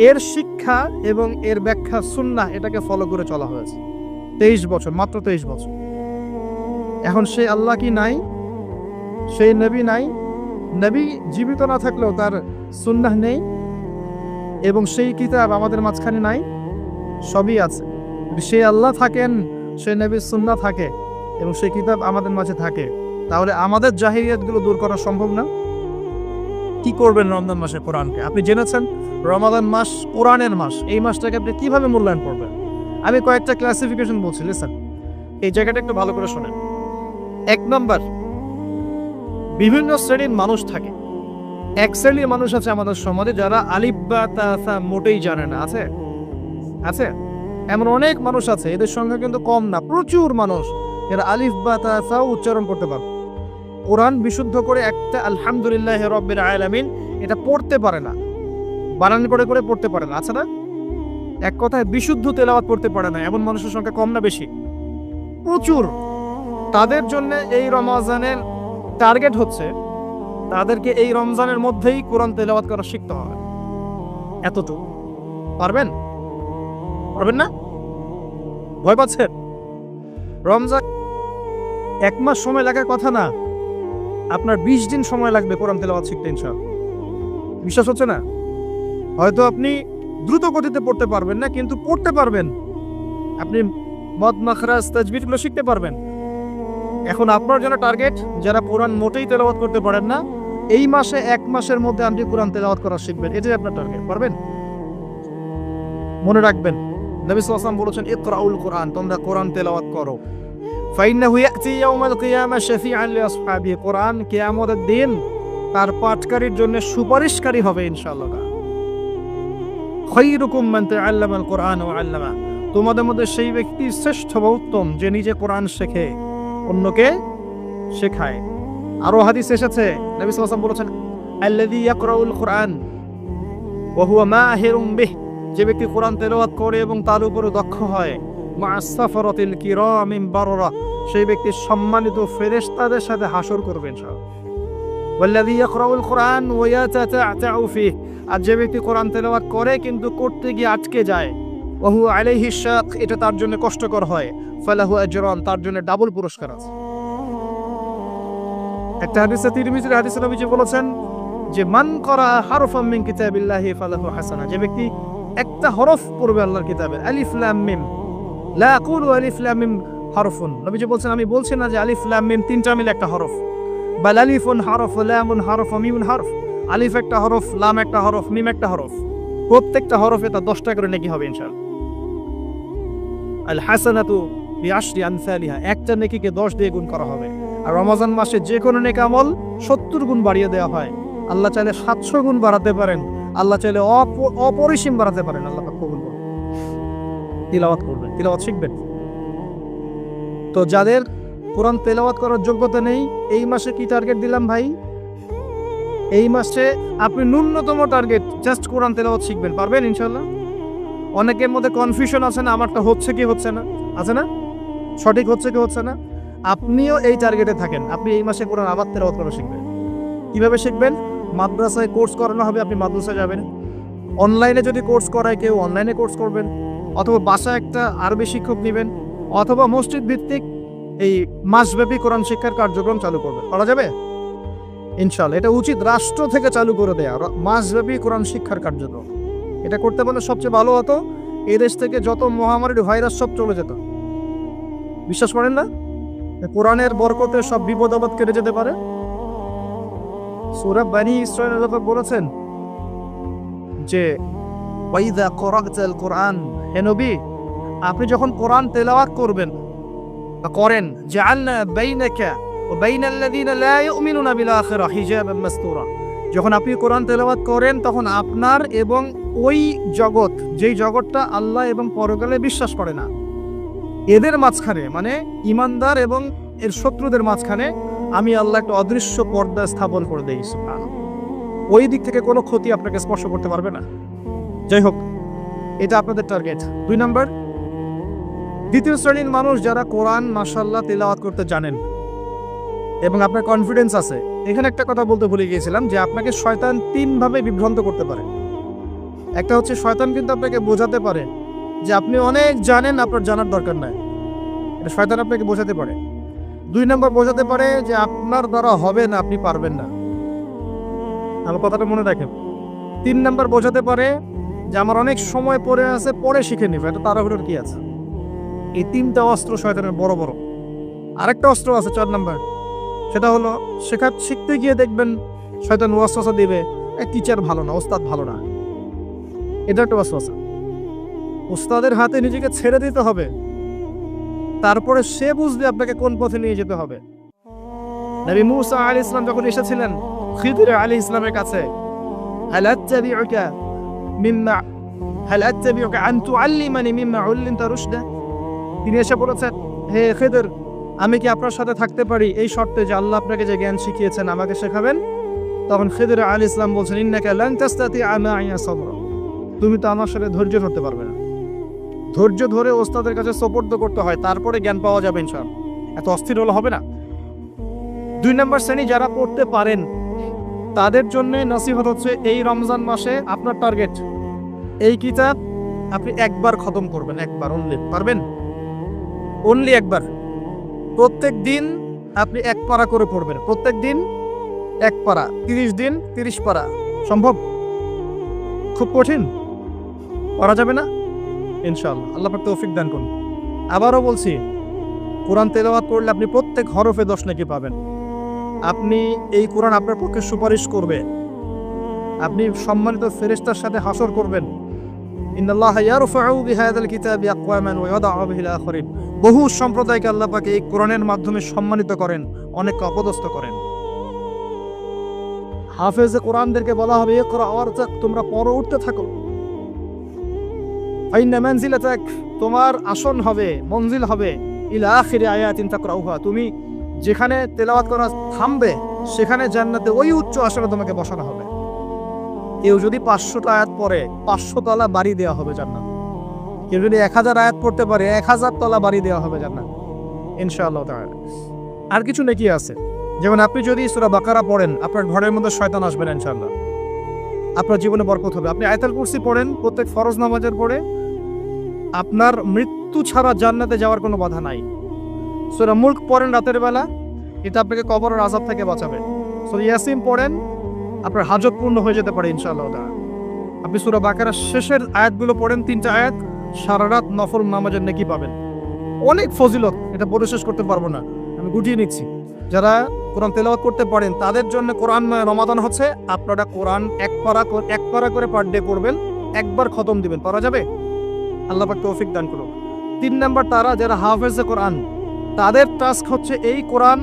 এর শিক্ষা এবং এর ব্যাখ্যা সুন্নাহ, এটাকে ফলো করে চলা হয়েছে 23 বছর, মাত্র 23 বছর। এখন সেই আল্লাহ কি নাই? সেই নবী নাই? নবী জীবিত না থাকলেও তার সুন্নাহ নেই, এবং সেই কিতাব আমাদের মাঝখানে নাই? সবই আছে। যদি সেই আল্লাহ থাকেন, সেই নবীর সুন্নাহ থাকে, এবং সেই কিতাব আমাদের মাঝে থাকে, তাহলে আমাদের জাহিলিয়াতগুলো দূর করা সম্ভব না? কি করবেন রমজান মাসে কোরআনকে? আপনি জেনেছেন রমাদান মাস কোরআনের মাস, এই মাসটাকে আপনি কিভাবে মূল্যায়ন করবেন? আমি কয়েকটা ক্লাসিফিকেশন বলছি, লিসেন, এই জায়গাটা একটু ভালো করে শোনেন। 1 নম্বর, বিভিন্ন শ্রেণীর মানুষ থাকে। এক শ্রেণীর মানুষ আছে আমাদের সমাজে যারা আলিফ বা তা সা মোটেই জানে না। আছে আছে এমন অনেক মানুষ আছে, এদের সংখ্যা কিন্তু কম না, প্রচুর মানুষ এরা আলিফ বা তা সা উচ্চারণ করতে পারে, কোরআন বিশুদ্ধ করে একটা আলহামদুলিল্লাহ রাব্বিল আলামিন এটা পড়তে পারে না, বানান করে করে পড়তে পারে না। আছে না? এক কথায় বিশুদ্ধ তেলাওয়াত পড়তে পারে না, এমন মানুষের সংখ্যা কম না বেশি? প্রচুর। তাদের জন্য এই রমজানের টার্গেট হচ্ছে তাদেরকে এই রমজানের মধ্যেই কোরআন তেলাওয়াত করা শিখতে হবে। এতটুকু পারবেন? পারবেন না? ভয় পাচ্ছেন? রমজান 1 মাস সময় লাগার কথা না, আপনার 20 দিন সময় লাগবে কোরআন তেলাওয়াত শিখতে ইনশাআল্লাহ। বিশ্বাস হচ্ছে না? হয়তো আপনি দ্রুত গতিতে পড়তে পারবেন না, কিন্তু পড়তে পারবেন। আপনি মদ মাখরাজ তাজবিদগুলো শিখতে পারবেন। এখন আপনার জন্য টার্গেট যারা কোরআন মোটেই তেলাওয়াত করতে পারেন না, এই মাসে 1 মাসের মধ্যে আপনি কোরআন তেলাওয়াত করা শিখবেন, এটাই আপনার টার্গেট। পারবেন? মনে রাখবেন, নবী সাল্লাল্লাহু আলাইহি ওয়াসাল্লাম বলেছেন ইকরাউল কোরআন, তোমরা কোরআন তেলাওয়াত করো। ফাইন্নাহু ইয়াতি ইয়াউমাল কিয়ামা শাফিআন লিআসহাবিহি, কোরআন কিয়ামতের দিন তার পাঠকারীর জন্য সুপারিশকারী হবে ইনশাআল্লাহ। খায়রুকুম মান তাআল্লামাল কোরআন ওয়া আল্লামা, তোমাদের মধ্যে সেই ব্যক্তি শ্রেষ্ঠ বা উত্তম যে নিজে কোরআন শেখে অন্যকে শেখায়। আরো হাদিস এসেছে, নবী সাল্লাল্লাহু আলাইহি ওয়াসাল্লাম বলেছেন আল্লাযী ইয়াকরাউল কোরআন ওয়া হুয়া মাহিরুম বিহি, যে ব্যক্তি কোরআন তেলাওয়াত করে এবং তার উপরে দক্ষ হয়, মা'আস সাফারাতিল কিরামিন বাররা, সেই ব্যক্তি সম্মানিত ফেরেশতাদের সাথে হাসর করবে ইনশাআল্লাহ। ওয়াল্লাযী ইয়াকরাউল কোরআন ওয়া ইয়াতাতা'তাউ ফিহি, আর যে ব্যক্তি কোরআন তেলাওয়াত করে কিন্তু করতে গিয়ে আটকে যায়, ওয়া হুয়া আলাইহি শাক, এটা তার জন্য কষ্টকর হয়, ফালাহু আজরান, তার জন্য ডাবল পুরস্কার আছে। একটা হাদিসে তিরমিজির হাদিসে নবীজি বলেছেন যে মান করা হারফাম মিন কিতাবিল্লাহি ফালাহু হাসানা, যে ব্যক্তি একটা হরফ পড়বে আল্লাহর কিতাবে, আলিফ লাম মিম, লা আকুলু আলিফ লাম মিম হারফুন, নবীজি বলছেন আমি বলছি না যে আলিফ লাম মিম তিনটা মিলে একটা হরফ, বাল আলিফুন হরফ, লামুন হরফ, মিমুন হরফ, আলিফ একটা হরফ, লাম একটা হরফ, মিম একটা হরফ, প্রত্যেকটা হরফে তার 10টা করে নেকি হবে ইনশাআল্লাহ। আল হাসানাতু বিআশরি আমসালিহা, একটা নেকিকে 10 দিয়ে গুণ করা হবে। আর রমজান মাসে যে কোনো নেক আমল 70 গুণ বাড়িয়ে দেওয়া হয়। আল্লাহ চাইলে 700 গুণ বাড়াতে পারেন, আল্লাহ চাইলে অপরিসীম বাড়াতে পারেন। আল্লাহ পাক কবুল করুন। তিলাওয়াত করবেন, তিলাওয়াত শিখবেন। তো যাদের কোরআন তেলাওয়াত করার যোগ্যতা নেই, এই মাসে কি টার্গেট দিলাম ভাই? এই মাসে আপনি ন্যূনতম টার্গেট জাস্ট কোরআন তেলাওয়াত শিখবেন, পারবেন ইনশাআল্লাহ? অনেকের মধ্যে কনফিউশন আছে না, আমারটা হচ্ছে কি হচ্ছে না, আছে না, সঠিক হচ্ছে কি হচ্ছে না। আপনিও এই টার্গেটে থাকেন, আপনি এই মাসে কোরআন আবার তেলাওয়াত করা শিখবেন। কিভাবে শিখবেন? মাদ্রাসায় কোর্স করানো হবে, আপনি মাদ্রাসায় যাবেন। অনলাইনে যদি কোর্স করায় কেউ, অনলাইনে কোর্স করবেন, অথবা বাসায় একটা আরবি শিক্ষক নেবেন, অথবা মসজিদ ভিত্তিক এই মাসব্যাপী কোরআন শিক্ষার কার্যক্রম চালু করবেন। করা যাবে ইনশাআল্লাহ। এটা উচিত রাষ্ট্র থেকে চালু করে দেয়া মাসব্যাপী কোরআন শিক্ষার কার্যক্রম। এটা করতে পারলে সবচেয়ে ভালো হতো, এই দেশ থেকে যত মহামারীর ভাইরাস সব চলে যেত। বিশ্বাস করেন না? কোরআনের বরকতে সব বিপদ আপদ কেটে যেতে পারে। সূরা বনী ইসরাঈল আল্লাহ বলেছেন যে ওয়াইদা করাতাল কোরআন, হে নবী আপনি যখন কোরআন তেলাওয়াত করবেন বা করেন, জাআলনা বাইনাকা ওয়া বাইনাল্লাযীনা লা ইউমিনুনা বিল আখিরাহ হিজাবান মাসতুরা, যখন আপনি কোরআন তেলাওয়াত করেন তখন আপনার এবং ওই জগৎ, যেই জগৎটা আল্লাহ এবং পরকালে বিশ্বাস করে না, এদের মাঝখানে, মানে ইমানদার এবং এর শত্রুদের মাঝখানে আমি আল্লাহ একটা অদৃশ্য পর্দা স্থাপন করে দেই। সুবহানাল্লাহ। ওই দিক থেকে কোনো ক্ষতি আপনাকে স্পর্শ করতে পারবে না। যাই হোক, এটা আপনাদের টার্গেট। 2 নম্বর, দ্বিতীয় শ্রেণীর মানুষ যারা কোরআন মাশাআল্লাহ তিলাওয়াত করতে জানেন এবং আপনার কনফিডেন্স আছে। এখানে একটা কথা বলতে ভুলে গিয়েছিলাম যে আপনাকে শয়তান 3 ভাবে বিভ্রান্ত করতে পারে। একটা হচ্ছে শয়তান কিন্তু আপনাকে বোঝাতে পারে যে আপনি অনেক জানেন, আপনার জানার দরকার নাই, এটা শয়তান আপনাকে বোঝাতে পারে। 2 নম্বর বোঝাতে পারে যে আপনার দ্বারা হবে না, আপনি পারবেন না। আমার কথাটা মনে রাখেন। 3 নম্বর বোঝাতে পারে যে আমার অনেক সময় পড়ে আছে, পরে শিখে নিব, এটা তাড়াহুড়োর কি আছে। এই 3টা অস্ত্র শয়তানের বড় বড়। আরেকটা অস্ত্র আছে 4 নাম্বার, সেটা হলো শিখতে গিয়ে দেখবেন শয়তান ওয়াসওয়াসা দিবে, টিচার ভালো না, ওস্তাদ ভালো না। এটা একটা ওয়াসওয়াসা। ওস্তাদের হাতে নিজেকে ছেড়ে দিতে হবে, তারপরে সে বুঝবে আপনাকে কোন পথে নিয়ে যেতে হবে। নবী মুসা আলাইহিস সালাম যখন এসেছিলেন খিদর আলাইহিস সালামের কাছে, হাল আত্তাবিউকা আন তুআল্লিমানি মিম্মা উল্লিমতা রুশদা, তিনি এসে বলেছেন, হে খিদর, আমি কি আপনার সাথে থাকতে পারি এই শর্তে যে আল্লাহ আপনাকে যে জ্ঞান শিখিয়েছেন আমাকে শেখাবেন? তখন খিদর আলাইহিস সালাম বলছেন, ইন্নাকা লান তাসতাতিআ মা'ইয়া সাবরা, তুমি তো আমার সাথে ধৈর্য ধরতে পারবে না। ধৈর্য ধরে ওস্তাদের কাছে সোপর্দ করতে হয়, তারপরে জ্ঞান পাওয়া যাবে ইনশাআল্লাহ। এত অস্থির হলে হবে না। 2 নম্বর শ্রেণী যারা পড়তে পারেন তাদের জন্য নসিহত হচ্ছে, এই রমজান মাসে আপনার টার্গেট এই কিতাব আপনি একবার খতম করবেন, একবার অনলি। পারবেন? অনলি একবার। প্রত্যেক দিন আপনি 1 পারা করে পড়বেন, প্রত্যেক দিন 1 পারা, 30 দিন 30 পারা। সম্ভব? খুব কঠিন? করা যাবে না? ইনশাআল্লাহ আল্লাহ পাক তৌফিক দান করুন। আবারও বলছি, কোরআন তেলাওয়াত করলে আপনি প্রত্যেক হরফে 10 নেকি পাবেন। আপনি এই কোরআন আপনার পক্ষে সুপারিশ করবে, আপনি সম্মানিত ফেরেশতার সাথে হাসর করবেন। ইন্নাল্লাহা ইয়ারফাউ বিহাযাল কিতাবি আকওয়ামান ওয়া ইয়াদাউ বিহিল আখারিন। বহু সম্প্রদায়কে আল্লাহ পাক এই কোরআনের মাধ্যমে সম্মানিত করেন, অনেককে অপদস্থ করেন। হাফেজে কোরআনদেরকে বলা হবে, ইকরা ওয়ারতাক, তোমরা পড়ো, উঠতে থাকো। ফাইন্না মানজিলাতাক, তোমার আসন হবে, মঞ্জিল হবে, ইলা আখিরি আয়াতিন তাকরাউহা, তুমি যেখানে তেলাওয়াত করা থামবে সেখানে জান্নাতে ওই উচ্চ আসনে তোমাকে বসানো হবে। কেউ যদি 500টা আয়াত পড়ে 500 তলা বাড়ি দেওয়া হবে জান্নাত। কেউ যদি 1000 আয়াত পড়তে পারে 1000 তলা বাড়ি দেওয়া হবে জান্নাত ইনশাআল্লাহ তাআলা। আর কিছু নেকি আছে, যেমন আপনি যদি সূরা বাকারা পড়েন আপনার ঘরের মধ্যে শয়তান আসবে না ইনশাআল্লাহ, আপনার জীবনে বরকত হবে। আপনি আয়াতুল কুরসি পড়েন প্রত্যেক ফরজ নামাজের পরে, আপনার মৃত্যু ছাড়া জান্নাতে যাওয়ার কোনো বাধা নাই। সূরা মুলক পড়েন রাতের বেলা, এটা আপনাকে কবরের আযাব থেকে বাঁচাবে। সূরা ইয়াসিন পড়েন, আপনার হাজত পূর্ণ হয়ে যেতে পারে ইনশাআল্লাহ তাআলা। আপনি সূরা বাকারার শেষের আয়াতগুলো পড়েন, 3টা আয়াত, সারা রাত নফল নামাজের নেকি পাবেন। অনেক ফজিলত, এটা বলে শেষ করতে পারবো না, আমি গুটিয়ে নিচ্ছি। যারা কোরআন তেলাওয়াত করতে পারেন তাদের জন্য কোরআন রমাদান হচ্ছে, আপনারা কোরআন 1 পারা করে পার ডে পড়বেন, একবার খতম দিবেন। পারা যাবে? আল্লাহ পাক তৌফিক দান করুন। 3 নাম্বার, তারা যারা হাফেজে কোরআন, তাদের টাস্ক হচ্ছে এই কোরআন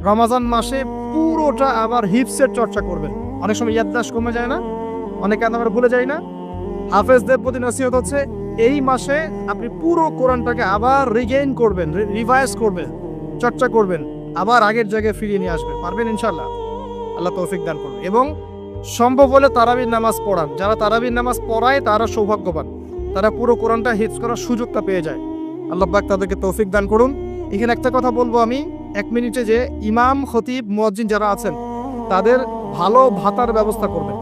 রমজান মাসে পুরোটা আবার হিফসের চর্চা করবেন। অনেক সময় ইয়াদদাশ কমে যায় না, অনেকে আমরা ভুলে যাই না। হাফেজদের প্রতি নসিহত হচ্ছে, এই মাসে আপনি পুরো কোরআনটাকে আবার রিগেইন করবেন, রিভাইজ করবেন, চর্চা করবেন, আবার আগের জায়গায় ফিরিয়ে নিয়ে আসবেন। পারবেন ইনশাআল্লাহ? আল্লাহ তৌফিক দান করবেন। এবং সম্ভব হলে তারাবির নামাজ পড়ান। যারা তারাবির নামাজ পড়ায় তারা সৌভাগ্যবান, তারা পুরো কোরআনটা হিফজ করার সুযোগটা পেয়ে যায়। আল্লাহ পাক তাদেরকে তৌফিক দান করুন। এখানে একটা কথা বলবো আমি 1 মিনিটে, যে ইমাম, খতিব, মুয়াজ্জিন যারা আছেন তাদের ভালো ভাতার ব্যবস্থা করবেন,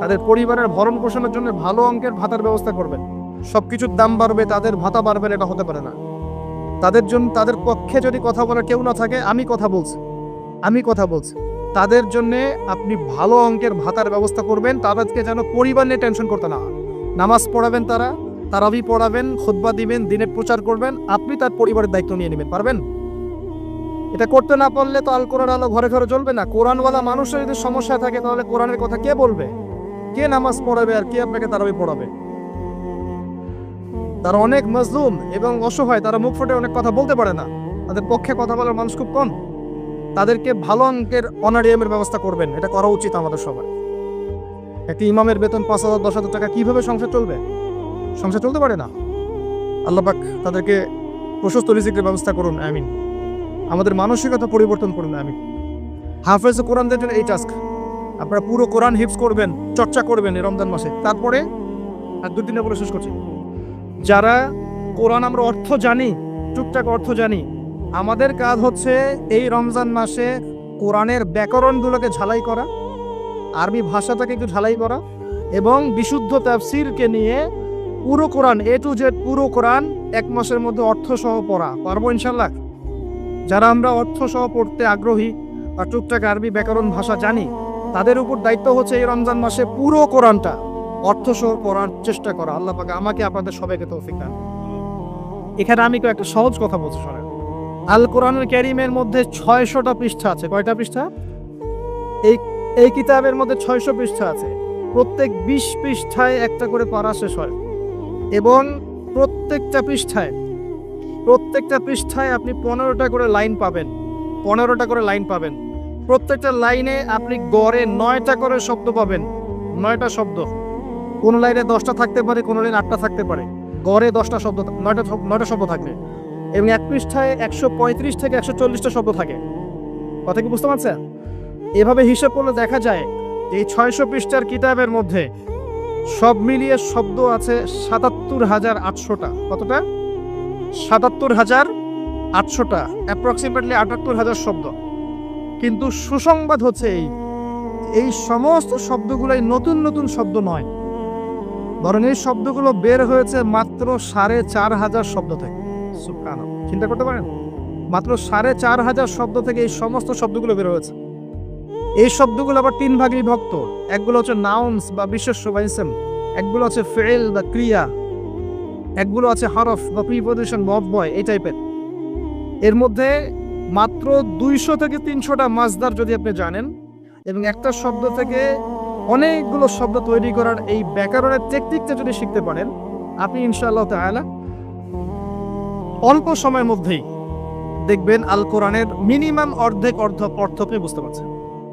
তাদের পরিবারের ভরণ পোষণের জন্য ভালো অঙ্কের ভাতার ব্যবস্থা করবেন। সবকিছুর দাম বাড়বে, তাদের ভাতা বাড়বে, এটা হতে পারে না। তাদের জন্য, তাদের পক্ষে যদি কথা বলার কেউ না থাকে, আমি কথা বলছি, তাদের জন্য আপনি ভালো অঙ্কের ভাতার ব্যবস্থা করবেন। তাদেরকে যেন পরিবার নিয়ে টেনশন করতে না হয়। নামাজ পড়াবেন, তারাবি পড়াবেন, খুতবা দিবেন, দিনের প্রচার করবেন, আপনি তার পরিবারের দায়িত্ব নিয়ে নেবেন। পারবেন? এটা করতে না পারলে তো আল কোরআন আলো ঘরে ঘরে জ্বলবে না। কোরআনওয়ালা মানুষের যদি সমস্যা থাকে তাহলে কোরআনের কথা কে বলবে? কে নামাজ পড়াবে আর কে আপনাকে তারাবি পড়াবে? তারা অনেক মাজলুম এবং অসহায়, তারা মুখ ফুটে অনেক কথা বলতে পারে না, তাদের পক্ষে কথা বলার মানুষ খুব কম। তাদেরকে ভালো অঙ্কের অনারিয়ামের ব্যবস্থা করবেন, এটা করা উচিত আমাদের সবার। একটি ইমামের বেতন 5,000 10,000 টাকা, কিভাবে সংসার চলবে? সংসার চলতে পারে না। আল্লাহ পাক তাদেরকে প্রশস্ত রিজিকের ব্যবস্থা করুন, আমিন। আমাদের মানসিকতা পরিবর্তন করুন, আমিন। হাফেজ কোরআনদের জন্য এই টাস্ক, আপনারা পুরো কোরআন হিফজ করবেন, চর্চা করবেন এই রমজান মাসে। তারপরে আর 2 দিনে বলে শেষ করছি, যারা কোরআন আমরা অর্থ জানি, টুকটাক অর্থ জানি, আমাদের কাজ হচ্ছে এই রমজান মাসে কোরআনের ব্যাকরণগুলোকে ঝালাই করা, আরবি ভাষাটাকে একটু ঝালাই করা, এবং বিশুদ্ধ তাফসীরকে নিয়ে পুরো কোরআন A to Z পুরো কোরআন 1 মাসের মধ্যে অর্থ সহ পড়া। পারবো ইনশাআল্লাহ? যারা আমরা অর্থ সহ পড়তে আগ্রহী বা টুকটাক আরবি ব্যাকরণ ভাষা জানি, তাদের উপর দায়িত্ব হচ্ছে এই রমজান মাসে পুরো কোরআনটা অর্থ সহ পড়ার চেষ্টা করা। আল্লাহ পাক আমাকে আপনাদের সবাইকে তৌফিক দান। এখানে আমি একটা সহজ কথা বলছি, শোনেন। আল কোরআনুল কারীমের মধ্যে 600টা পৃষ্ঠা আছে। কয়টা পৃষ্ঠা? এই এই কিতাবের মধ্যে 600 পৃষ্ঠা আছে। প্রত্যেক 20 পৃষ্ঠায় একটা করে পারা শেষ হয় এবং প্রত্যেকটা পৃষ্ঠায় আপনি 15টা করে লাইন পাবেন। 15টা করে লাইন পাবেন। প্রত্যেকটা লাইনে আপনি গড়ে 9টা করে শব্দ পাবেন। 9টা শব্দ। কোন লাইনে 10টা থাকতে পারে, কোন লাইনে 8টা থাকতে পারে। গড়ে 10টা শব্দ, 9টা শব্দ থাকবে এবং এক পৃষ্ঠায় 135 থেকে 140টা শব্দ থাকে। কথা কি বুঝতে পারছেন? এভাবে হিসাব করলে দেখা যায় এই 600 পৃষ্ঠার কিতাবের মধ্যে সব মিলিয়ে শব্দ আছে 77,800টা। কতটা? 77,800টা, অ্যাপ্রক্সিমেটলি 78,000 শব্দ। কিন্তু সুসংবাদ হচ্ছে এই সমস্ত শব্দগুলোই নতুন নতুন শব্দ নয়, বরং এই শব্দগুলো বের হয়েছে মাত্র 4,500 শব্দ থেকে। সুবহানাল্লাহ, চিন্তা করতে পারেন? মাত্র 4,500 শব্দ থেকে এই সমস্ত শব্দগুলো বের হয়েছে। এই শব্দগুলো আবার 3 ভাগে বিভক্ত। একগুলো হচ্ছে নাউন্স বা বিশেষ্য বা ইসম, একগুলো হচ্ছে ফিল বা ক্রিয়া, একগুলো আছে হরফ বা প্রিপজিশন বা অব্যয়, এই টাইপের। এর মধ্যে মাত্র 200 থেকে 300টা মাজদার যদি আপনি জানেন এবং একটা শব্দ থেকে অনেকগুলো শব্দ তৈরি করার এই ব্যাকরণের টেকনিকটা যদি শিখতে পারেন, আপনি ইনশাআল্লাহ তাআলা অল্প সময়ের মধ্যেই দেখবেন আল কোরআনের মিনিমাম অর্ধেক অর্থকে বুঝতে পারছেন।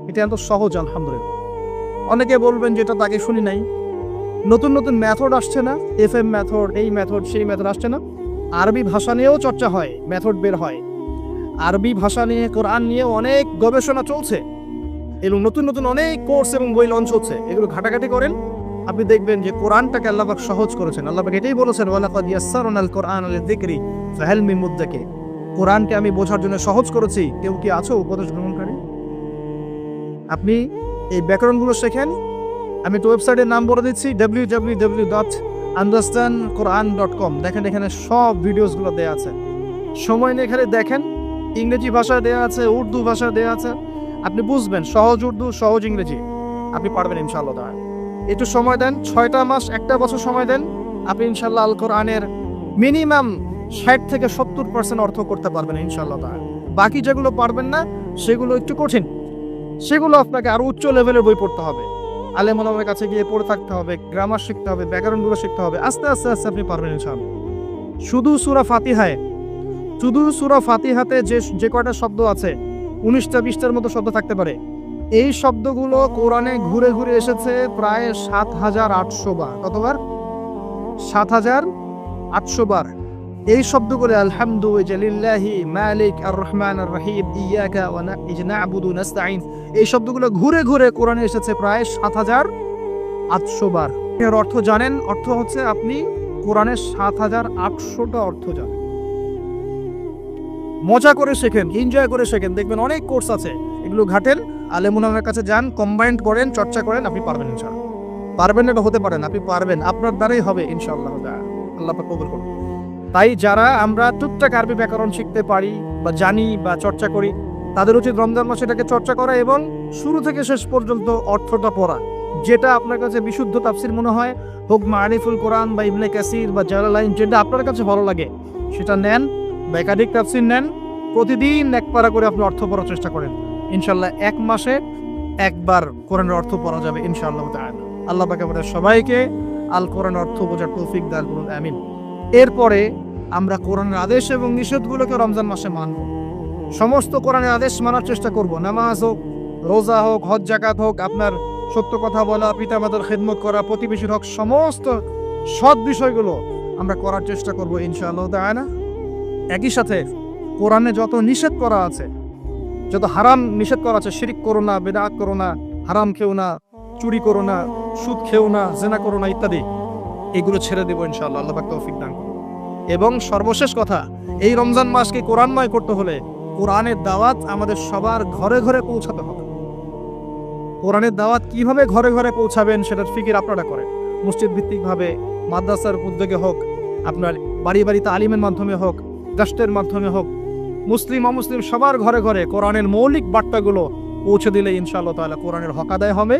এটা এত সহজ, আলহামদুলিল্লাহ। অনেকে বলবেন যেটা তাকে শুনি নাই, নতুন নতুন মেথড আসছে না, FM মেথড, এই মেথড, সেই মেথড আসছে না। আরবি ভাষা নিয়েও চর্চা হয়, মেথড বের হয়। আরবি ভাষা নিয়ে, কোরআন নিয়ে অনেক গবেষণা চলছে এবং নতুন নতুন অনেক কোর্স এবং বই লঞ্চ হচ্ছে। এগুলো ঘাটাঘাটি করেন, আপনি দেখবেন যে কোরআনটাকে আল্লাহ পাক সহজ করেছেন। আল্লাহ পাক এটাই বলেছেন, ওয়ালাকাদ ইয়াসসারনাল কোরআনা লিযিকরি ফাহাল মিন মুদ্দাকির। কোরআনকে আমি বোঝার জন্য সহজ করেছি, কেউ কি আছো উপদেশ গ্রহণকারী? আপনি এই ব্যাকরণগুলো শেখেন। আমি তো ওয়েবসাইটের নাম বলে দিচ্ছি, www.understandquran.com। দেখেন, এখানে সব ভিডিওসগুলো দেওয়া আছে। সময় নিয়ে এখানে দেখেন, ইংরেজি ভাষায় দেওয়া আছে, উর্দু ভাষায় দেওয়া আছে। আপনি বুঝবেন, সহজ উর্দু, সহজ ইংরেজি, আপনি পারবেন ইনশাআল্লাহ তাআলা। একটু সময় দেন, 6টা মাস, 1 বছর সময় দেন, আপনি ইনশাআল্লাহ আল কোরআনের মিনিমাম 60 থেকে 70% অর্থ করতে পারবেন ইনশাআল্লাহ তাআলা। বাকি যেগুলো পারবেন না সেগুলো একটু কঠিন, সেগুলো আপনাকে আরো উচ্চ লেভেলের বই পড়তে হবে, আলেম ওলামার কাছে গিয়ে পড়ে থাকতে হবে, গ্রামার শিখতে হবে, ব্যাকরণগুলো শিখতে হবে। আস্তে আস্তে আস্তে আপনি পারবেন ইনশাআল্লাহ। শুধু সূরা ফাতিহাতে যে কয়টা শব্দ আছে, 19টা 20টার মতো শব্দ থাকতে পারে। এই শব্দগুলো কোরআনে ঘুরে ঘুরে এসেছে প্রায় 7,800 বার। কতবার? 7,800 বার। এই শব্দগুলো আলহামদুলিল্লাহি মালিক আর রহমান আর রহিম ইয়াকা ওয়া না'বুদু নাস্তাইন, এই শব্দগুলো ঘুরে ঘুরে কোরআনে এসেছে প্রায় 7,800 বার। এর অর্থ জানেন? অর্থ হচ্ছে আপনি কোরআনের 7,800টা অর্থ জানেন। মজা করে শেখেন, এনজয় করে শেখেন, দেখবেন অনেক কোর্স আছে, এগুলো ঘাটেন, আলেম ওলামার কাছে যান, কম্বাইন্ড করেন, চর্চা করেন, আপনি পারবেন ইনশাআল্লাহ। পারবেন না হতে পারেন, আপনি পারবেন, আপনার দ্বারাই হবে ইনশাআল্লাহ। আল্লাহ পাক কবুল করুন। তাই যারা আমরা টুকটাক আরবি ব্যাকরণ শিখতে পারি বা জানি বা চর্চা করি, তাদের উচিত রমজান মাসে এটাকে চর্চা করা এবং শুরু থেকে শেষ পর্যন্ত অর্থটা পড়া। যেটা আপনার কাছে বিশুদ্ধ তাফসির মনে হয়, হোক মারিফুল কোরআন বা ইবনে কাসির বা জালালাইন, যেটা আপনার কাছে ভালো লাগে সেটা নেন, বা একাধিক তাফসির নেন, প্রতিদিন 1 পারা করে আপনি অর্থ পড়ার চেষ্টা করেন। ইনশাআল্লাহ 1 মাসে 1 বার কোরআনের অর্থ পড়া যাবে ইনশাআল্লাহ তাআলা। আল্লাহ পাক আমাদের সবাইকে আল কোরআনের অর্থ বোঝার তৌফিক দান করুন, আমিন। এরপরে আমরা কোরআনের আদেশ এবং নিষেধগুলোকে রমজান মাসে মানব। সমস্ত কোরআনের আদেশ মানার চেষ্টা করব। নামাজ হোক, রোজা হোক, হজ জাকাত হোক, আপনার সত্য কথা বলা, পিতামাতার খেদমত করা, প্রতিবেশীর হক, সমস্ত সৎ বিষয়গুলো আমরা করার চেষ্টা করব ইনশাআল্লাহ তাআলা। একই সাথে কোরআনে যত নিষেধ করা আছে, যত হারাম নিষেধ করা আছে, শিরক করো না, বিদআত করো না, হারাম খেও না, চুরি করো না, সুদ খেও না, জিনা করো না ইত্যাদি, এগুলো ছেড়ে দেব ইনশাআল্লাহ। আল্লাহ পাক তৌফিক দান করুন। এবং সর্বশেষ কথা, এই রমজান মাসকে কোরআনময় করতে হলে কোরআনের দাওয়াত আমাদের সবার ঘরে ঘরে পৌঁছাতে হবে। কোরআনের দাওয়াত কিভাবে ঘরে ঘরে পৌঁছাবেন সেটার ফিকির আপনারা করেন। মসজিদ ভিত্তিকভাবে, মাদ্রাসার উদ্যোগে হোক, আপনার বাড়ি বাড়ি তালিমের মাধ্যমে হোক, গাস্টের মাধ্যমে হোক, মুসলিম অমুসলিম সবার ঘরে ঘরে কোরআনের মৌলিক বার্তাগুলো পৌঁছে দিলে ইনশাআল্লাহ তাআলা কোরআনের হক আদায় হবে।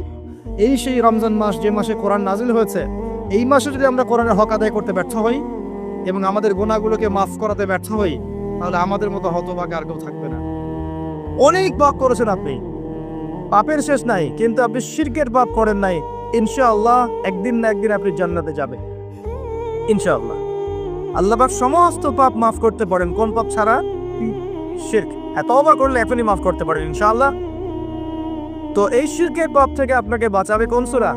এই সেই রমজান মাস, যে মাসে কোরআন নাজিল হয়েছে, এই মাসে যদি আমরা কোরআনের হক আদায় করতে ব্যর্থ হই এবং আমাদের গুনাহগুলোকে মাফ করাতে ব্যর্থ হই, তাহলে আমাদের মতো হতভাগা আর কেউ থাকবে না। অনেক পাপ করেছেন আপনি, পাপের শেষ নাই, কিন্তু আপনি শিরকের পাপ করেন নাই। ইনশাআল্লাহ একদিন না একদিন আপনি জান্নাতে যাবেন ইনশাআল্লাহ। আল্লাহ পাক সমস্ত পাপ মাফ করতে পারেন, কোন পাপ ছাড়া? শিরক। হ্যাঁ, তওবা করলে এখনই মাফ করতে পারেন ইনশাআল্লাহ। তো এই শিরকের পাপ থেকে আপনাকে বাঁচাবে কোন সূরা?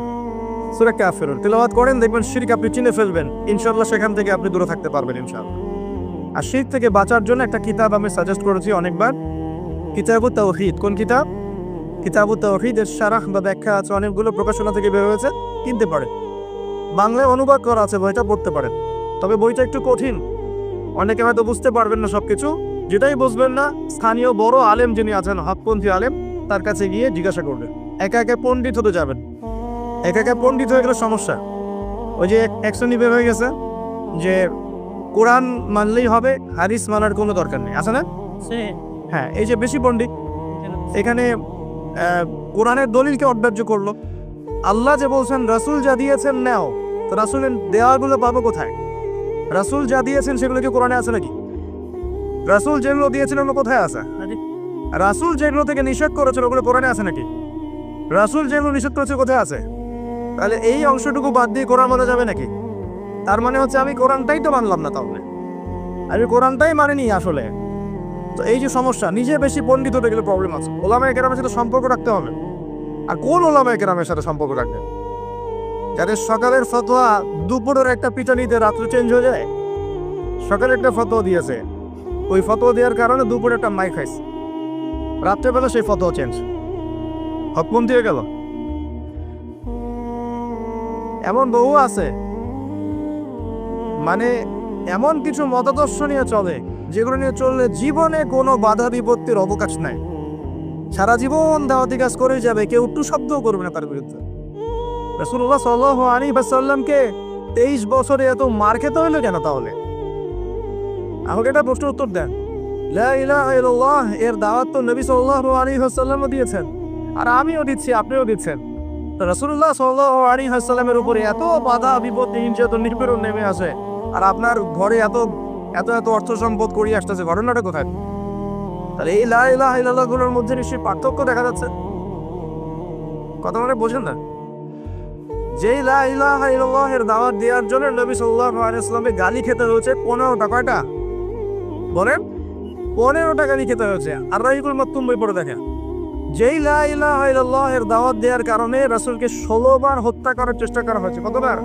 সূরা কাফিরুন। তেলাওয়াত করেন, দেখবেন শিরক আপনি চিনে ফেলবেন ইনশাআল্লাহ, সেখান থেকে আপনি দূরে থাকতে পারবেন ইনশাআল্লাহ। আর শিরক থেকে বাঁচার জন্য একটা কিতাব আমি সাজেস্ট করেছি অনেকবার, কিতাবুত তাওহীদ। কোন কিতাব? কিতাবুত তাওহীদের শারাহ বা ব্যাখ্যা আছে, অনেকগুলো প্রকাশনা থেকে বের হয়েছে, কিনতে পারেন। বাংলায় অনুবাদ করা আছে, বইটা পড়তে পারেন। তবে বইটা একটু কঠিন, অনেকে হয়তো বুঝতে পারবেন না সবকিছু। যেটাই বুঝবেন না, স্থানীয় বড় আলেম যিনি আছেন, হকপন্থী আলেম, তার কাছে গিয়ে জিজ্ঞাসা করবেন। একা একা পণ্ডিত হতে যাবেন, একা একা পণ্ডিত হয়ে গেলে সমস্যা। ওই যে এক শ্রেণী বের হয়ে গেছে যে কোরআন মানলেই হবে, হাদিস মানার কোনো দরকার নেই, আছে না? হ্যাঁ, এই যে বেশি পণ্ডিত এখানে কোরআনের দলিলকে অগ্রাহ্য করলো। আল্লাহ যে বলছেন রাসূল যা দিয়েছেন নাও, তো রাসূলের দেওয়াগুলো পাবো কোথায়? রাসূল যা দিয়েছেন সেগুলো কি কোরআনে আছে নাকি? রাসূল যেগুলো দিয়েছিলেন ওগুলো কোথায় আছে? রাসূল যেগুলো থেকে নিষেধ করেছিল ওগুলো কোরআনে আছে নাকি? রাসূল যেগুলো নিষেধ করেছে কোথায় আছে? তাহলে এই অংশটুকু বাদ দিয়ে কোরআন মানা যাবে নাকি? তার মানে হচ্ছে আমি কোরআনটাই তো মানলাম না, তাহলে আমি কোরআনটাই মানিনি আসলে। তো এই যে সমস্যা, নিজে বেশি পণ্ডিত হতে গেলে প্রবলেম আছে। ওলামায়ে কেরামের সাথে সম্পর্ক রাখতে হবে। আর কোন ওলামায়ে কেরামের সাথে সম্পর্ক রাখবেন? যাদের সকালের ফতোয়া দুপুরের একটা পিটানিতে রাত্রে চেঞ্জ হয়ে যায়। সকালে একটা ফতোয়া দিয়েছে, ওই ফতোয়া দেওয়ার কারণে দুপুরে একটা মাইক খাইছে, রাত্রেবেলা সেই ফতোয়া চেঞ্জ, হকপন্থী হয়ে গেল। এমন বহু আছে, মানে এমন কিছু মতাদর্শ নিয়ে চলে যেগুলো নিয়ে চললে জীবনে কোনো বাধা বিপত্তির অবকাশ নাই। সারা জীবন দাওয়াতি কাজ করে যাবে, কেউ একটু শব্দও করবে না তার বিরুদ্ধে। রাসূলুল্লাহ সাল্লাল্লাহু আলাইহি ওয়াসাল্লামকে 23 বছরে এত মার খেতে হলো কেন তাহলে? আমাকে এটা প্রশ্নের উত্তর দেন। লা ইলাহা ইল্লাল্লাহ এর দাওয়াত তো নবী সাল্লাল্লাহু আলাইহি ওয়াসাল্লামও দিয়েছেন, আর আমিও দিচ্ছি, আপনিও দিচ্ছেন। তো রাসূলুল্লাহ সাল্লাল্লাহু আলাইহি ওয়াসাল্লামের উপরে এত বাধা বিপত্তি নির্যাতন নিপীড়ন নেমে আসে, আর আপনার ঘরে এত এত এত অর্থ সম্পদ করিয়ে আসতেছে, ঘটনাটা কোথায়? তাহলে এই লা ইলাহা ইল্লাল্লাহ গুলোর মধ্যে নিশ্চয়ই পার্থক্য দেখা যাচ্ছে। কথা মানে বোঝেন না? যেই লা ইলাহা ইল্লাল্লাহ এর দাওয়াত দেওয়ার জন্য নবী সাল্লাল্লাহু আলাইহি ওয়াসাল্লামকে গালি খেতে হয়েছে 15টা। কয়টা বলেন? 15টা গালি খেতে হয়েছে। আর রাহিকুল মাকতুম বই পড়ে দেখেন, যেই লা ইলাহা ইল্লাল্লাহ এর দাওয়াত দেওয়ার কারণে রাসূলকে 16 বার হত্যা করার চেষ্টা করা হয়েছে। কতবার?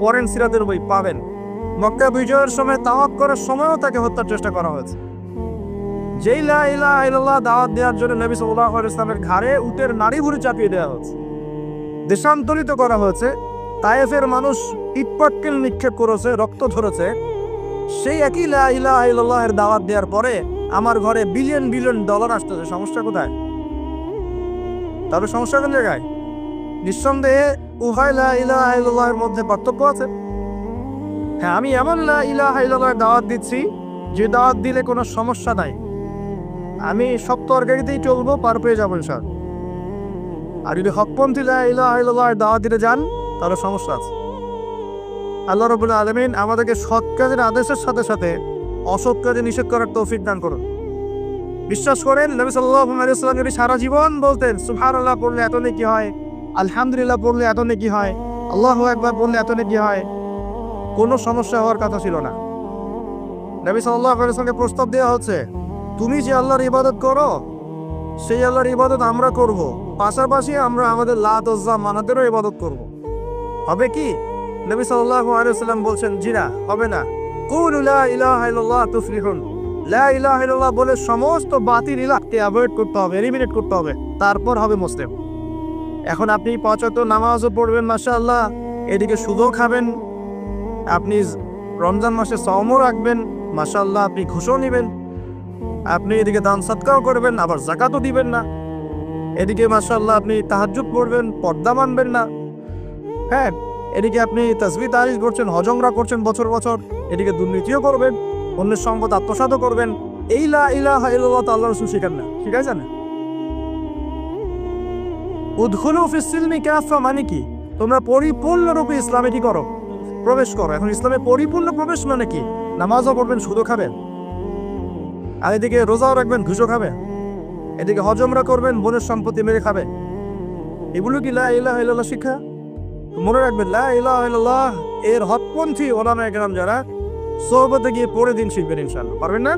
পড়েন সিরাতের বই পাবেন। মক্কা বিজয়ের সময় তাওয়াফ করার সময়ও তাকে হত্যার চেষ্টা করা হয়েছে। যেই লা ইলাহা ইল্লাল্লাহ দাওয়াত দেওয়ার জন্য নবী সাল্লাল্লাহু আলাইহি ওয়াসাল্লামের ঘাড়ে উটের নাড়ি ভুঁড়ি চাপিয়ে দেওয়া হয়েছে, দেশান্তরিত করা হয়েছে, তায়েফের মানুষ ইটপাটকেল নিক্ষেপ করেছে, রক্ত ঝরেছে। সেই একই লা ইলাহা ইল্লাল্লাহ এর দাওয়াত দেওয়ার পরে আমার ঘরে বিলিয়ন বিলিয়ন ডলার আসতেছে। সমস্যা কোথায়? তবে সমস্যা কোন জায়গায়? নিঃসন্দেহে উভয় লা ইলাহা ইল্লাল্লাহ এর মধ্যে পার্থক্য আছে। হ্যাঁ, আমি এমন লা ইলাহা ইল্লাল্লাহ দাওয়াত দিচ্ছি যে দাওয়াত দিলে কোনো সমস্যা নাই, আমি সব তরকারিতেই চলবো, পার পেয়ে যাবো ইনশাআল্লাহ। আর যদি হকপন্থী লা ইলাহা ইল্লাল্লাহ দাওয়াত দিতে যান তাহলে সমস্যা আছে। আল্লাহ রাব্বুল আলামিন আমাদেরকে সৎ কাজের আদেশের সাথে সাথে অসৎ কাজে নিষেধ করার তৌফিক দান করুন। বিশ্বাস করেন, নবী সাল্লাল্লাহু আলাইহি ওয়াসাল্লাম যদি সারা জীবন বলতেন সুবহানাল্লাহ পড়লে এত নেকি হয়, আলহামদুলিল্লাহ পড়লে এত নেকি হয়, আল্লাহু আকবার পড়লে এত নেকি হয়, কোনো সমস্যা হওয়ার কথা ছিল না। নবী সাল্লাল্লাহু আলাইহি ওয়াসাল্লামকে প্রস্তাব দেওয়া হচ্ছে, তুমি যে আল্লাহর ইবাদত করো সেই আল্লাহর ইবাদত আমরা করব, পাশাপাশি আমরা আমাদের লাত উজ্জা মানাতেরও ইবাদত করব। হবে কি? নবী সাল্লাল্লাহু আলাইহি ওয়াসাল্লাম বলছেন, জি না, হবে না। কুলু লা ইলাহা ইল্লাল্লাহ তুফলিহুন। লা ইলাহা ইল্লাল্লাহ বলে সমস্ত বাতিল ইলাহকে অ্যাভয়েড করতে হবে, এলিমিনেট করতে হবে, তারপর হবে মুসলিম। এখন আপনি 5 ওয়াক্ত নামাজও পড়বেন মাশাআল্লাহ, এদিকে সুদও খাবেন, আপনি রমজান মাসে সাওমও রাখবেন মাশাআল্লাহ, আপনি ঘুষও নেবেন, আপনি এদিকে দান সদকাও করবেন, আবার যাকাতও দিবেন না, এদিকে মাশাআল্লাহ আপনি তাহাজ্জুদ পড়বেন, পর্দা মানবেন না, হ্যাঁ, এদিকে আপনি তাসবিহ তাহলিল করছেন, হজ উমরা করছেন বছর বছর, এদিকে দুর্নীতিও করবেন, অন্যের সম্পদ আত্মসাৎও করবেন। এই লা ইলাহা ইল্লাল্লাহ তো আল্লাহর রাসূল শিখান না, শিখাইছেন না? উদখুলু ফিস সিলমি কাফা মানে কি? তোমরা পরিপূর্ণরূপে ইসলামে কি করো? প্রবেশ করো। এখন ইসলামে পরিপূর্ণ প্রবেশ মানে কি? নামাজও পড়বেন, সুদও খাবেন, আর এদিকে রোজাও রাখবেন, ঘুষও খাবে, এদিকে হজমরা করবেন, বোনের সম্পত্তি মেরে খাবে। এগুলো কি লা ইলাহা ইল্লাল্লাহ শিক্ষা? মনে রাখবেন, লা ইলাহা ইল্লাল্লাহ এর হকপন্থী ওলামায়ে কেরাম যারা, সোহবতে গিয়ে পড়ে দিন শিখবেন ইনশাআল্লাহ। পারবেন না?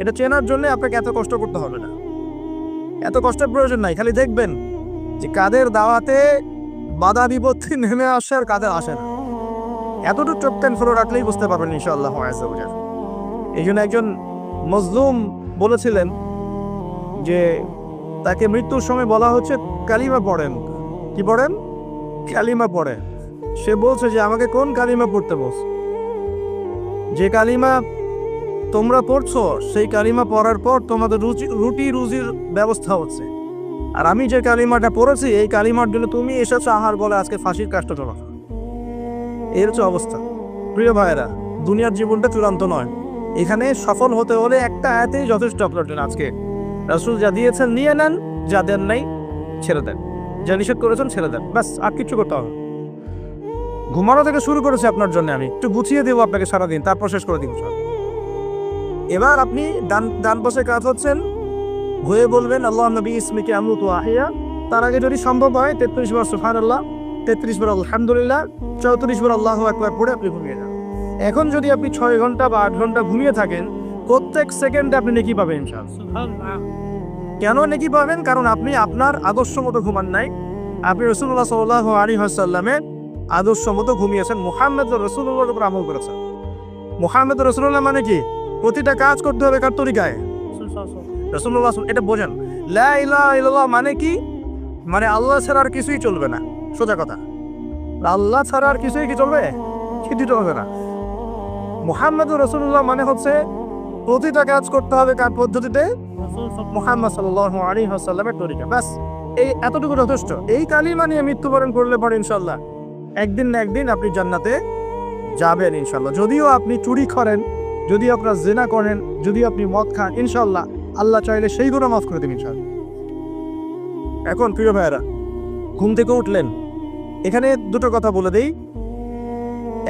এটা চেনার জন্য আপনাকে এত কষ্ট করতে হবে না, এত কষ্টের প্রয়োজন নাই। খালি দেখবেন যে কাদের দাওয়াতে বাধা বিপত্তি নেমে আসে আর কাদের আসে না। এতটুকু চোখ কান ফলো রাখলেই বুঝতে পারবেন ইনশাআল্লাহ। এই জন্য একজন মজলুম বলেছিলেন যে তাকে মৃত্যুর সময় বলা হচ্ছে কালিমা পড়েন। কি পড়েন? কালিমা পড়ে। সে বলছে যে আমাকে কোন কালিমা পড়তে বলছ? যে কালিমা তোমরা পড়ছো সেই কালিমা পড়ার পর তোমাদের রুটি রুজির ব্যবস্থা হচ্ছে, আর আমি যে কালিমাটা পড়েছি এই কালিমার জন্য তুমি এসেছো আহার বলে আজকে ফাঁসির কাজটা চলা। এর হচ্ছে অবস্থা। প্রিয় ভাইয়েরা, দুনিয়ার জীবনটা চূড়ান্ত নয়। এখানে সফল হতে হলে একটা আয়াতেই যথেষ্ট আপনার জন্য। আজকে রাসূল যা দিয়েছেন নিয়ে নেন, যা দেন নাই ছেড়ে দেন, যা নিষেধ করেছেন ছেড়ে দেন, ব্যাস। আর কিছু করতে হবে। ঘুমানো থেকে শুরু করেছি আপনার জন্য, আমি একটু গুছিয়ে দেবো আপনাকে সারাদিন, তারপর শেষ করে দিব। এবার আপনি ডান পাশে কাজ হচ্ছেন, হয়ে বলবেন আল্লাহ নবী ইসমিকে আমুতু আহিয়া। তার আগে যদি সম্ভব হয় 33 বার সুবহানাল্লাহ, 33 বার আলহামদুলিল্লাহ, 34 বার আল্লাহু আকবার পড়ে আপনি ঘুমিয়ে যান। এখন যদি আপনি 6 ঘন্টা বা 8 ঘন্টা ঘুমিয়ে থাকেন, প্রত্যেক সেকেন্ডে আপনি নেকি পাবেন ইনশাআল্লাহ। কেন নেকি পাবেন? কারণ আপনি আপনার আদর্শ মতো ঘুমান নাই, আপনি রাসূলুল্লাহ সাল্লাল্লাহু আলাইহি ওয়াসাল্লামের আদর্শ মতো ঘুমিয়েছেন, মুহাম্মদ রাসূলুল্লাহর উপর আমল করেছেন। মুহাম্মদ রাসূলুল্লাহ মানে কি? প্রতিটা কাজ করতে হবে কার তরিকায়? রাসূলুল্লাহ। এটা বোঝেন। লা ইলাহা ইল্লাল্লাহ মানে কি? মানে আল্লাহ ছাড়া আর কিছুই চলবে না। সোজা কথা, আল্লাহ ছাড়া আর কিছুই কি চলবে? কিছুই চলবে না। মুহাম্মদুর রাসূলুল্লাহ মানে হচ্ছে প্রতিটা কাজ করতে হবে কার পদ্ধতিতে? মুহাম্মদ সাল্লাল্লাহু আলাইহি ওয়াসাল্লামের তরিকা। ব্যাস, এই এতটুকু যথেষ্ট। এই কালিমা নিয়ে মৃত্যুবরণ করলে পরে ইনশাআল্লাহ একদিন না একদিন আপনি জান্নাতে যাবেন ইনশাআল্লাহ। যদিও আপনি চুরি করেন, যদি আপনার জিনা করেন, যদি আপনি মদ খান, ইনশাআল্লাহ আল্লাহ চাইলে সেই গুনাহ মাফ করে দেবেন ইনশাআল্লাহ। এখন প্রিয় ভাইয়েরা, ঘুম থেকে উঠলেন, এখানে দুটো কথা বলে দেই।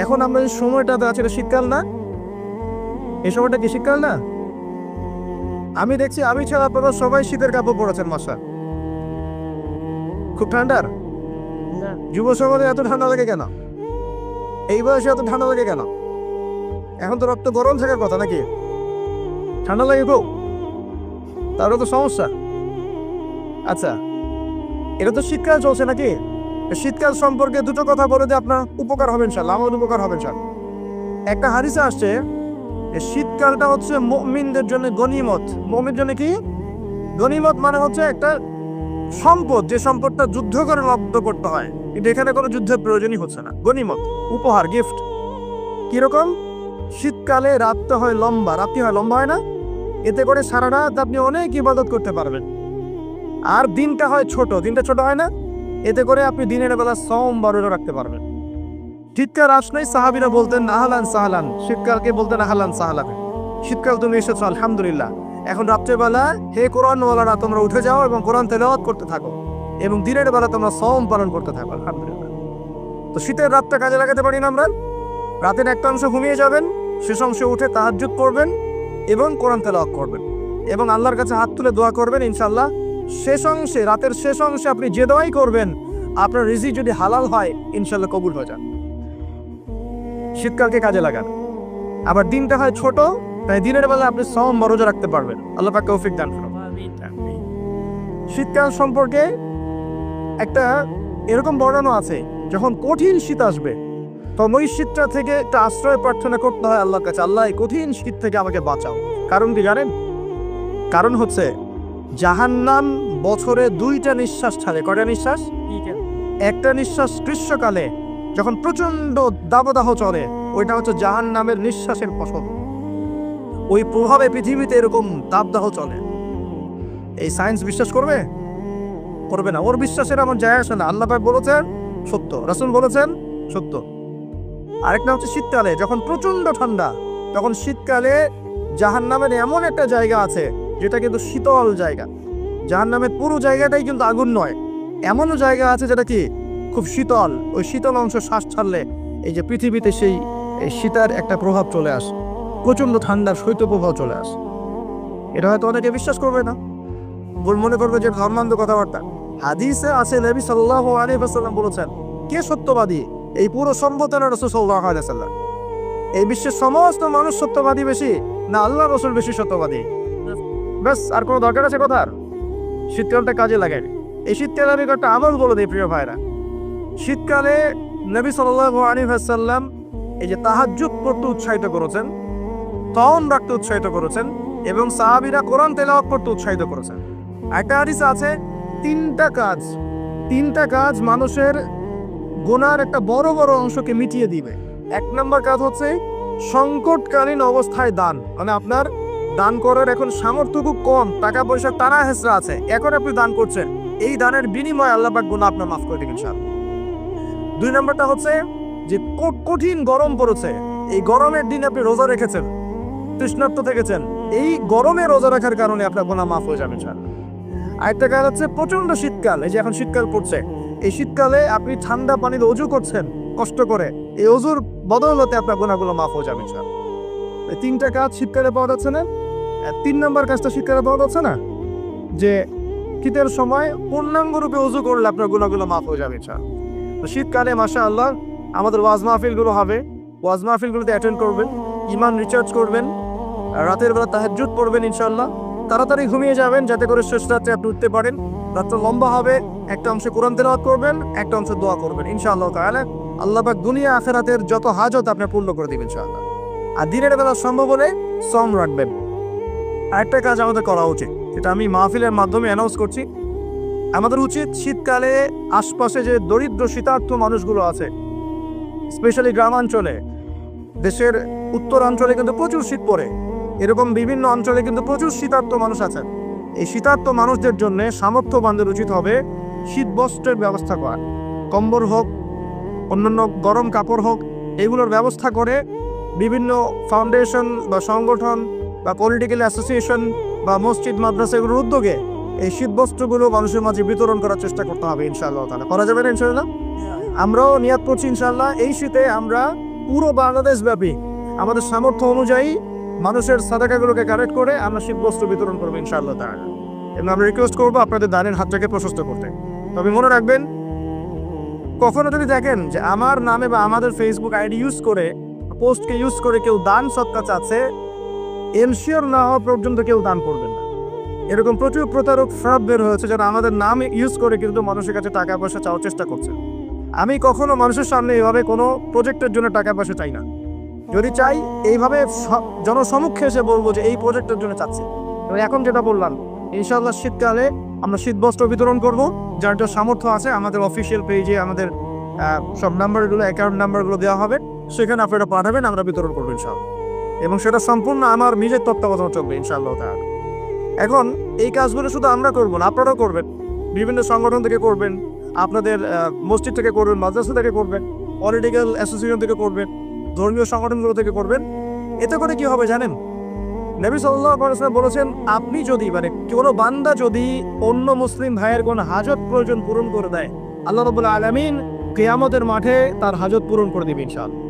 এখন আমরা যে সময়টাতে আছে, এটা শীতকাল না? এই সময়টা কি শীতকাল না? আমি দেখছি আমি ছাড়া আপনারা সবাই শীতের কাপড় পরেছেন। মাসা খুব ঠান্ডার। যুব সমাজে এত ঠান্ডা লাগে কেন? এই বয়সে এত ঠান্ডা লাগে কেন? এখন তো রক্ত গরম থাকার কথা নাকি? ঠান্ডা লাগে খুব, তারও তো সমস্যা। আচ্ছা, এটা তো শীতকাল চলছে নাকি? শীতকাল সম্পর্কে দুটো কথা বলে দিয়ে আপনার উপকার হবে ইনশাআল্লাহ, আমার উপকার হবে ইনশাআল্লাহ। একটা হাদিসে আসছে শীতকালটা হচ্ছে মুমিনদের জন্য গনিমত। মুমিনের জন্য কি গনিমত? মানে হচ্ছে একটা সম্পদ, যে সম্পদটা যুদ্ধ করে লব্ধ করতে হয়, কিন্তু এখানে কোনো যুদ্ধের প্রয়োজনই হচ্ছে না। গনিমত, উপহার, গিফট। কিরকম? শীতকালে রাতটা হয় লম্বা, রাত্রি হয় লম্বা, হয় না? এতে করে সারা রাত আপনি অনেক ইবাদত করতে পারবেন। আর দিনটা হয় ছোট, দিনটা ছোট হয় না? এতে করে আপনি দিনের বেলা সওম বা রোজা রাখতে পারবেন। শীতকাল আসলেই সাহাবীরা বলতেন আহলান সাহলান, শীতকালকে বলতেন আহলান সাহলান। শীতকাল তুমি এসেছো, আলহামদুলিল্লাহ। এখন রাত্রেবেলা হে কোরআনওয়ালারা তোমরা উঠে যাও এবং কোরআন তেলাওয়াত করতে থাকো, এবং দিনের বেলা তোমরা সওম পালন করতে থাকো, আলহামদুলিল্লাহ। তো শীতের রাতটা কাজে লাগাতে পারি না আমরা? রাতের একটা অংশ ঘুমিয়ে যাবেন, শেষ অংশে উঠে তাহাজ্জুদ করবেন এবং কোরআন তেলাওয়াত করবেন এবং আল্লাহর কাছে হাত তুলে দোয়া করবেন। ইনশাআল্লাহ শেষ অংশে, রাতের শেষ অংশে আপনি যে দোয়াই করবেন, আপনার রিজিক যদি হালাল হয় ইনশাআল্লাহ কবুল হয়ে যান। শীতকালকে কাজে লাগান। আবার দিনটা হয় ছোট, তাই দিনের বেলা আপনি সওম বা রোজা রাখতে পারবেন। আল্লাহ পাক তৌফিক দান করুন। শীতকাল সম্পর্কে একটা এরকম বর্ণনা আছে, যখন কঠিন শীত আসবে তখন ওই শীতটা থেকে একটা আশ্রয় প্রার্থনা করতে হয় আল্লাহর কাছে, আল্লাহ এই কঠিন শীত থেকে আমাকে বাঁচাও। কারণ কি জানেন? কারণ হচ্ছে জাহান্নাম বছরে 2টা নিঃশ্বাস ছাড়ে। কয়টা নিঃশ্বাস? একটা নিঃশ্বাস গ্রীষ্মকালে যখন প্রচন্ড দাবদাহ চলে, ওইটা হচ্ছে জাহান্নামের নিঃশ্বাসের ফসল। ওই প্রভাবে পৃথিবীতে এরকম দাবদাহ চলে। এই সায়েন্স বিশ্বাস করবে? করবে না। ওর বিশ্বাসের আমার যায় আসে না। আল্লাহ পাক বলেছেন সত্য, রাসূল বলেছেন সত্য। আরেকটা হচ্ছে শীতকালে যখন প্রচন্ড ঠান্ডা, তখন শীতকালে জাহান্নামের এমন একটা জায়গা আছে যেটা কিন্তু শীতল জায়গা। জাহান্নামের পুরো জায়গাটাই কিন্তু আগুন নয়, এমনও জায়গা আছে যেটা কি খুব শীতল। ওই শীতল অংশ শ্বাস ছাড়লে এই যে পৃথিবীতে সেই শীতের একটা প্রভাব চলে আসে, প্রচন্ড ঠান্ডার শৈত্য প্রভাব চলে আসে। এটা হয়তো অনেকে বিশ্বাস করবে না, ভুল মনে করবে যে ধর্মান্ধ কথাবার্তা। হাদিসে আছে নবী সাল্লাল্লাহু আলাইহি ওয়াসাল্লাম বলেছেন, কে সত্যবাদী? এই পুরো সম্বোধন রাসূল সাল্লাল্লাহু আলাইহি ওয়াসাল্লাম। এই বিশ্বের সমস্ত মানুষ সত্যবাদী বেশি না আল্লাহ রাসূল বেশি সত্যবাদী? ব্যাস, আর কোনো দরকার আছে কথার? শীতকালটা কাজে লাগাই। এই শীতকালে আমি একটা আমল বলে দিই প্রিয় ভাইরা। শীতকালে নবী সাল্লাল্লাহু আলাইহি ওয়াসাল্লাম এই যে তাহাজ্জুদ পড়তে উৎসাহিত করেছেন, তওম রাখতে উৎসাহিত করেছেন, এবং সাহাবীরা কোরআন তেলাওয়াত করতে উৎসাহিত করেছেন। একটা হাদিসে আছে তিনটা কাজ মানুষের গুনার একটা বড় বড় অংশকে মিটিয়ে দিবে। এক নম্বর কাজ হচ্ছে সংকটকালীন অবস্থায় দান। মানে আপনার দান করার এখন সামর্থ্য খুব কম, টাকা পয়সা টানা হেসরা আছে, এখন আপনি দান করছেন, এই দানের বিনিময়ে আল্লাহ পাক গুনাহ আপনার মাফ করে দিবেন ইনশাআল্লাহ। দুই নম্বরটা হচ্ছে যে কঠিন গরম পড়েছে, এই গরমের দিনে আপনি রোজা রেখেছেন, তৃষ্ণার্ত থেকেছেন, এই গরমে রোজা রাখার কারণে আপনার গুনাহ মাফ হয়ে যাবে ইনশাআল্লাহ। আরেকটা কাজ হচ্ছে প্রচন্ড শীতকাল, এই যে এখন শীতকাল পড়ছে, এই শীতকালে আপনি ঠান্ডা পানিতে ওযু করছেন কষ্ট করে, এই ওযুর বদৌলতে আপনার গুনাহগুলো মাফ হয়ে যাবে ইনশাআল্লাহ। এই তিনটা কাজ শীতকালে পাওয়া যাচ্ছে না। তিন নম্বর কাজটা শীতকালে পাওয়া যাচ্ছে না, যে শীতের সময় পূর্ণাঙ্গ রূপে ওযু করলে আপনার গুনাহগুলো মাফ হয়ে যাবে ইনশাআল্লাহ। তো শীতকালে মাশাআল্লাহ আমাদের ওয়াজ মাহফিলগুলো হবে, ওয়াজ মাহফিলগুলোতে অ্যাটেন্ড করবেন, ঈমান রিচার্জ করবেন, রাতের বেলা তাহাজ্জুদ পড়বেন ইনশাআল্লাহ। তাড়াতাড়ি ঘুমিয়ে যাবেন যাতে করে শেষ রাত্রে আপনি উঠতে পারেন। রাতটা লম্বা হবে, একটা অংশে কোরআন তেলাওয়াত করবেন, একটা অংশে দোয়া করবেন ইনশাআল্লাহ তাআলা। আল্লাহ পাক দুনিয়া আখিরাতের যত হাজত আপনি পূর্ণ করে দিবেন ইনশাআল্লাহ। আর দিনের বেলা সম্ভব হলে সম রাখবেন। আরেকটা কাজ আমাদের করা উচিত, যেটা আমি মাহফিলের মাধ্যমে অ্যানাউন্স করছি, আমাদের উচিত শীতকালে আশপাশে যে দরিদ্র শীতার্থ মানুষগুলো আছে, স্পেশালি গ্রামাঞ্চলে, দেশের উত্তরাঞ্চলে কিন্তু প্রচুর শীত পড়ে, এরকম বিভিন্ন অঞ্চলে কিন্তু প্রচুর শীতার্থ মানুষ আছেন। এই শীতার্থ মানুষদের জন্য সামর্থ্যবানদের উচিত হবে শীত বস্ত্রের ব্যবস্থা করা, কম্বল হোক, অন্যান্য গরম কাপড় হোক, এগুলোর ব্যবস্থা করে বিভিন্ন ফাউন্ডেশন বা সংগঠন বা পলিটিক্যাল অ্যাসোসিয়েশন বা মসজিদ মাদ্রাসা এগুলোর উদ্যোগে এই শীত বস্ত্রগুলো মানুষের মাঝে বিতরণ করার চেষ্টা করতে হবে ইনশাআল্লাহ তাআলা। করা যাবে না ইনশাআল্লাহ? আমরাও নিয়াত করছি ইনশাআল্লাহ এই শীতে আমরা পুরো বাংলাদেশ ব্যাপী আমাদের সামর্থ্য অনুযায়ী মানুষের সাদাকাগুলোকে কালেক্ট করে আমরা শীত বস্ত্র বিতরণ করবো ইনশাআল্লাহ তাআলা। এবং আমরা রিকোয়েস্ট করবো আপনাদের দানের হাতটাকে প্রশস্ত করতে। তবে মনে রাখবেন, কখনো যদি দেখেন যে আমার নামে বা আমাদের ফেসবুক আইডি ইউজ করে, পোস্টকে ইউজ করে কেউ দান সৎকা চাচ্ছে, এনশিওর না হওয়া পর্যন্ত কেউ দান করবেন না। এরকম প্রচুর প্রতারক ফ্রড বের হয়েছে যারা আমাদের নাম ইউজ করে কিন্তু মানুষের কাছে টাকা পয়সা চাওয়ার চেষ্টা করছে। আমি কখনো মানুষের সামনে এইভাবে কোনো প্রজেক্টের জন্য টাকা পয়সা চাই না। যদি চাই এইভাবে জনসমক্ষে এসে বলবো যে এই প্রজেক্টের জন্য চাচ্ছি। এখন যেটা বললাম, ইনশাআল্লাহ শীতকালে আমরা শীত বস্ত্র বিতরণ করব। যার যা সামর্থ্য আছে আমাদের অফিসিয়াল পেজে আমাদের সব নাম্বারগুলো, অ্যাকাউন্ট নাম্বারগুলো দেওয়া হবে, সেখানে আপনারা পাঠাবেন, আমরা বিতরণ করবো ইনশাআল্লাহ। এবং সেটা সম্পূর্ণ আমার নিজের তত্ত্বাবধানে চলবে ইনশাআল্লাহ তাআলা। এখন এই কাজগুলো শুধু আমরা করবো না, আপনারাও করবেন, বিভিন্ন সংগঠন থেকে করবেন, আপনাদের মসজিদ থেকে করবেন, মাদ্রাসা থেকে করবেন, পলিটিক্যাল অ্যাসোসিয়েশন থেকে করবেন, ধর্মীয় সংগঠনগুলো থেকে করবেন। এতে করে কি হবে জানেন? নবী সাল্লাল্লাহু আলাইহি ওয়াসাল্লাম বলেছেন, আপনি যদি মানে কোনো বান্দা যদি অন্য মুসলিম ভাইয়ের কোনো হাজত প্রয়োজন পূরণ করে দেয়, আল্লাহ রাব্বুল আলামিন কিয়ামতের মাঠে তার হাজত পূরণ করে দিবেন ইনশাআল্লাহ।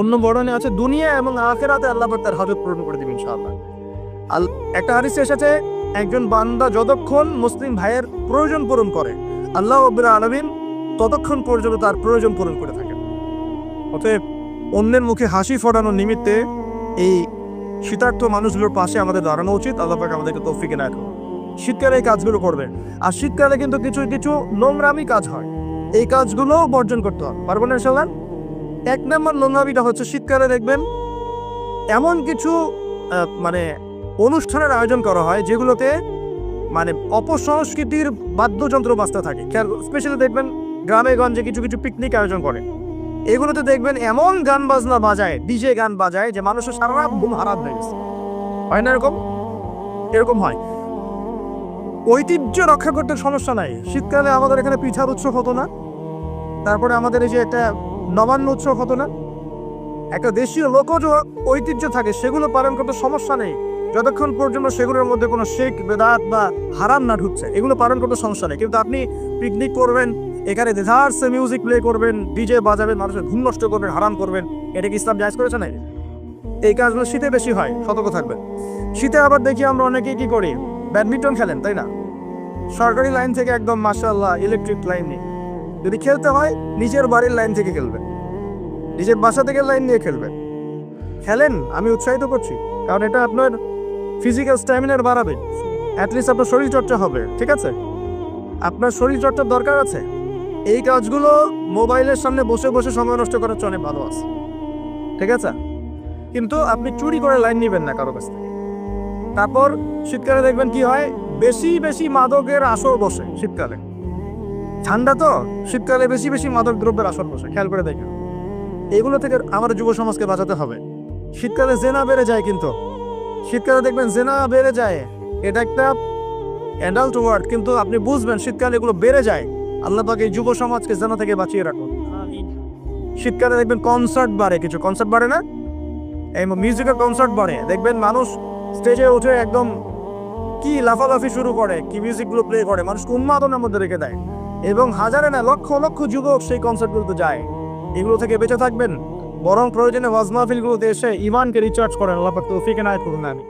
অন্য বর্ণনে আছে দুনিয়া এবং আখিরাতে আল্লাহ পাক তার হাজত পূরণ করে দিবেন ইনশাআল্লাহ। একটা হাদিসে এসেছে, একজন বান্দা যতক্ষণ মুসলিম ভাইয়ের প্রয়োজন পূরণ করে, আল্লাহ রাব্বুল আলামিন ততক্ষণ পর্যন্ত তার প্রয়োজন পূরণ করে থাকেন। অতএব অন্যের মুখে হাসি ফোটানোর নিমিত্তে এই শীতার্থ মানুষগুলোর পাশে আমাদের দাঁড়ানো উচিত। আল্লাহ পাক আমাদেরকে তৌফিক এনায়েত করুন। শীতকালে এই কাজগুলো করবেন। আর শীতকালে কিন্তু কিছু কিছু নোংরামি কাজ হয়, এই কাজগুলো বর্জন করতে হবে, পারবেন না ইনশাআল্লাহ? এক নম্বর নোংরামিটা হচ্ছে, শীতকালে দেখবেন এমন কিছু মানে অনুষ্ঠানের আয়োজন করা হয় যেগুলোতে মানে অপসংস্কৃতির বাদ্যযন্ত্র বাজতে থাকে। স্পেশালি দেখবেন গ্রামে গঞ্জে কিছু কিছু পিকনিক আয়োজন করে, এগুলোতে দেখবেন এমন গান বাজনা বাজায়, ডিজে গান বাজায় যে মানুষের সারা রাত ঘুম হারাম হয়ে গেছে। হয় না এরকম? এরকম হয়। ঐতিহ্য রক্ষা করতে সমস্যা নাই। শীতকালে আমাদের এখানে পিঠার উৎসব হতো না, তারপরে আমাদের এই যে একটা নবান্ন উৎসব হতো না, একটা দেশীয় লোকজ ঐতিহ্য থাকে, সেগুলো পালন করতে সমস্যা নেই যতক্ষণ পর্যন্ত সেগুলোর মধ্যে কোনো শিরক বেদাত বা হারাম না ঢুকছে, এগুলো পালন করতে সমস্যা নেই। কিন্তু আপনি পিকনিক করবেন, এখানে দেশার্সে মিউজিক প্লে করবেন, ডিজে বাজাবেন, মানুষের ঘুম নষ্ট করবেন, হারাম করবেন, এটা কি ইসলাম জায়েজ করেছে না? এই কাজগুলো শীতে বেশি হয়, সতর্ক থাকবেন। শীতে আবার দেখি আমরা অনেকেই কি করি, ব্যাডমিন্টন খেলেন, তাই না? সরকারি লাইন থেকে একদম মাশাআল্লাহ ইলেকট্রিক লাইন নিয়ে যদি খেলতে হয় নিজের বাড়ির লাইন থেকে খেলবেন, নিজের বাসা থেকে লাইন নিয়ে খেলবেন। খেলেন, আমি উৎসাহিত করছি, কারণ এটা আপনার ফিজিক্যাল স্ট্যামিনার বাড়াবে, অ্যাটলিস্ট আপনার শরীর চর্চা হবে, ঠিক আছে? আপনার শরীর চর্চার দরকার আছে। এই কাজগুলো মোবাইলের সামনে বসে বসে সময় নষ্ট করার চেয়ে অনেক ভালো আছে, ঠিক আছে? কিন্তু আপনি চুরি করে লাইন নেবেন না কারো কাছ থেকে। তারপর শীতকালে দেখবেন কি হয়, বেশি বেশি মাদকের আসর বসে শীতকালে। ঠান্ডা তো, শীতকালে বেশি বেশি মাদক দ্রব্যের আসর বসে, খেয়াল করে দেখেন। এগুলো থেকে আমাদের যুব সমাজকে বাঁচাতে হবে। শীতকালে জেনা বেড়ে যায়, কিন্তু শীতকালে দেখবেন জেনা বেড়ে যায়, এটা একটা অ্যাডাল্ট ওয়ার্ড, কিন্তু আপনি বুঝবেন শীতকালে এগুলো বেড়ে যায়। আল্লাহ পাক এই যুব সমাজকে জেনা থেকে বাঁচিয়ে রাখুন। শীতকালে দেখবেন কনসার্ট বাড়ে, কিছু কনসার্ট বাড়ে না, এই মিউজিক্যাল কনসার্ট বাড়ে, দেখবেন মানুষ স্টেজে উঠে একদম কি লাফালাফি শুরু করে, কি মিউজিকগুলো প্লে করে, মানুষকে উন্মাদনার মধ্যে রেখে দেয়, এবং হাজারে না লক্ষ লক্ষ যুবক সেই কনসার্টগুলোতে যায়। এগুলো থেকে বেঁচে থাকবেন, বরং প্রয়োজনে ওয়াজ মাহফিলগুলোতে এসে ইমানকে রিচার্জ করেন। আল্লাহ পাক তৌফিক এনায়েত করুন। আমি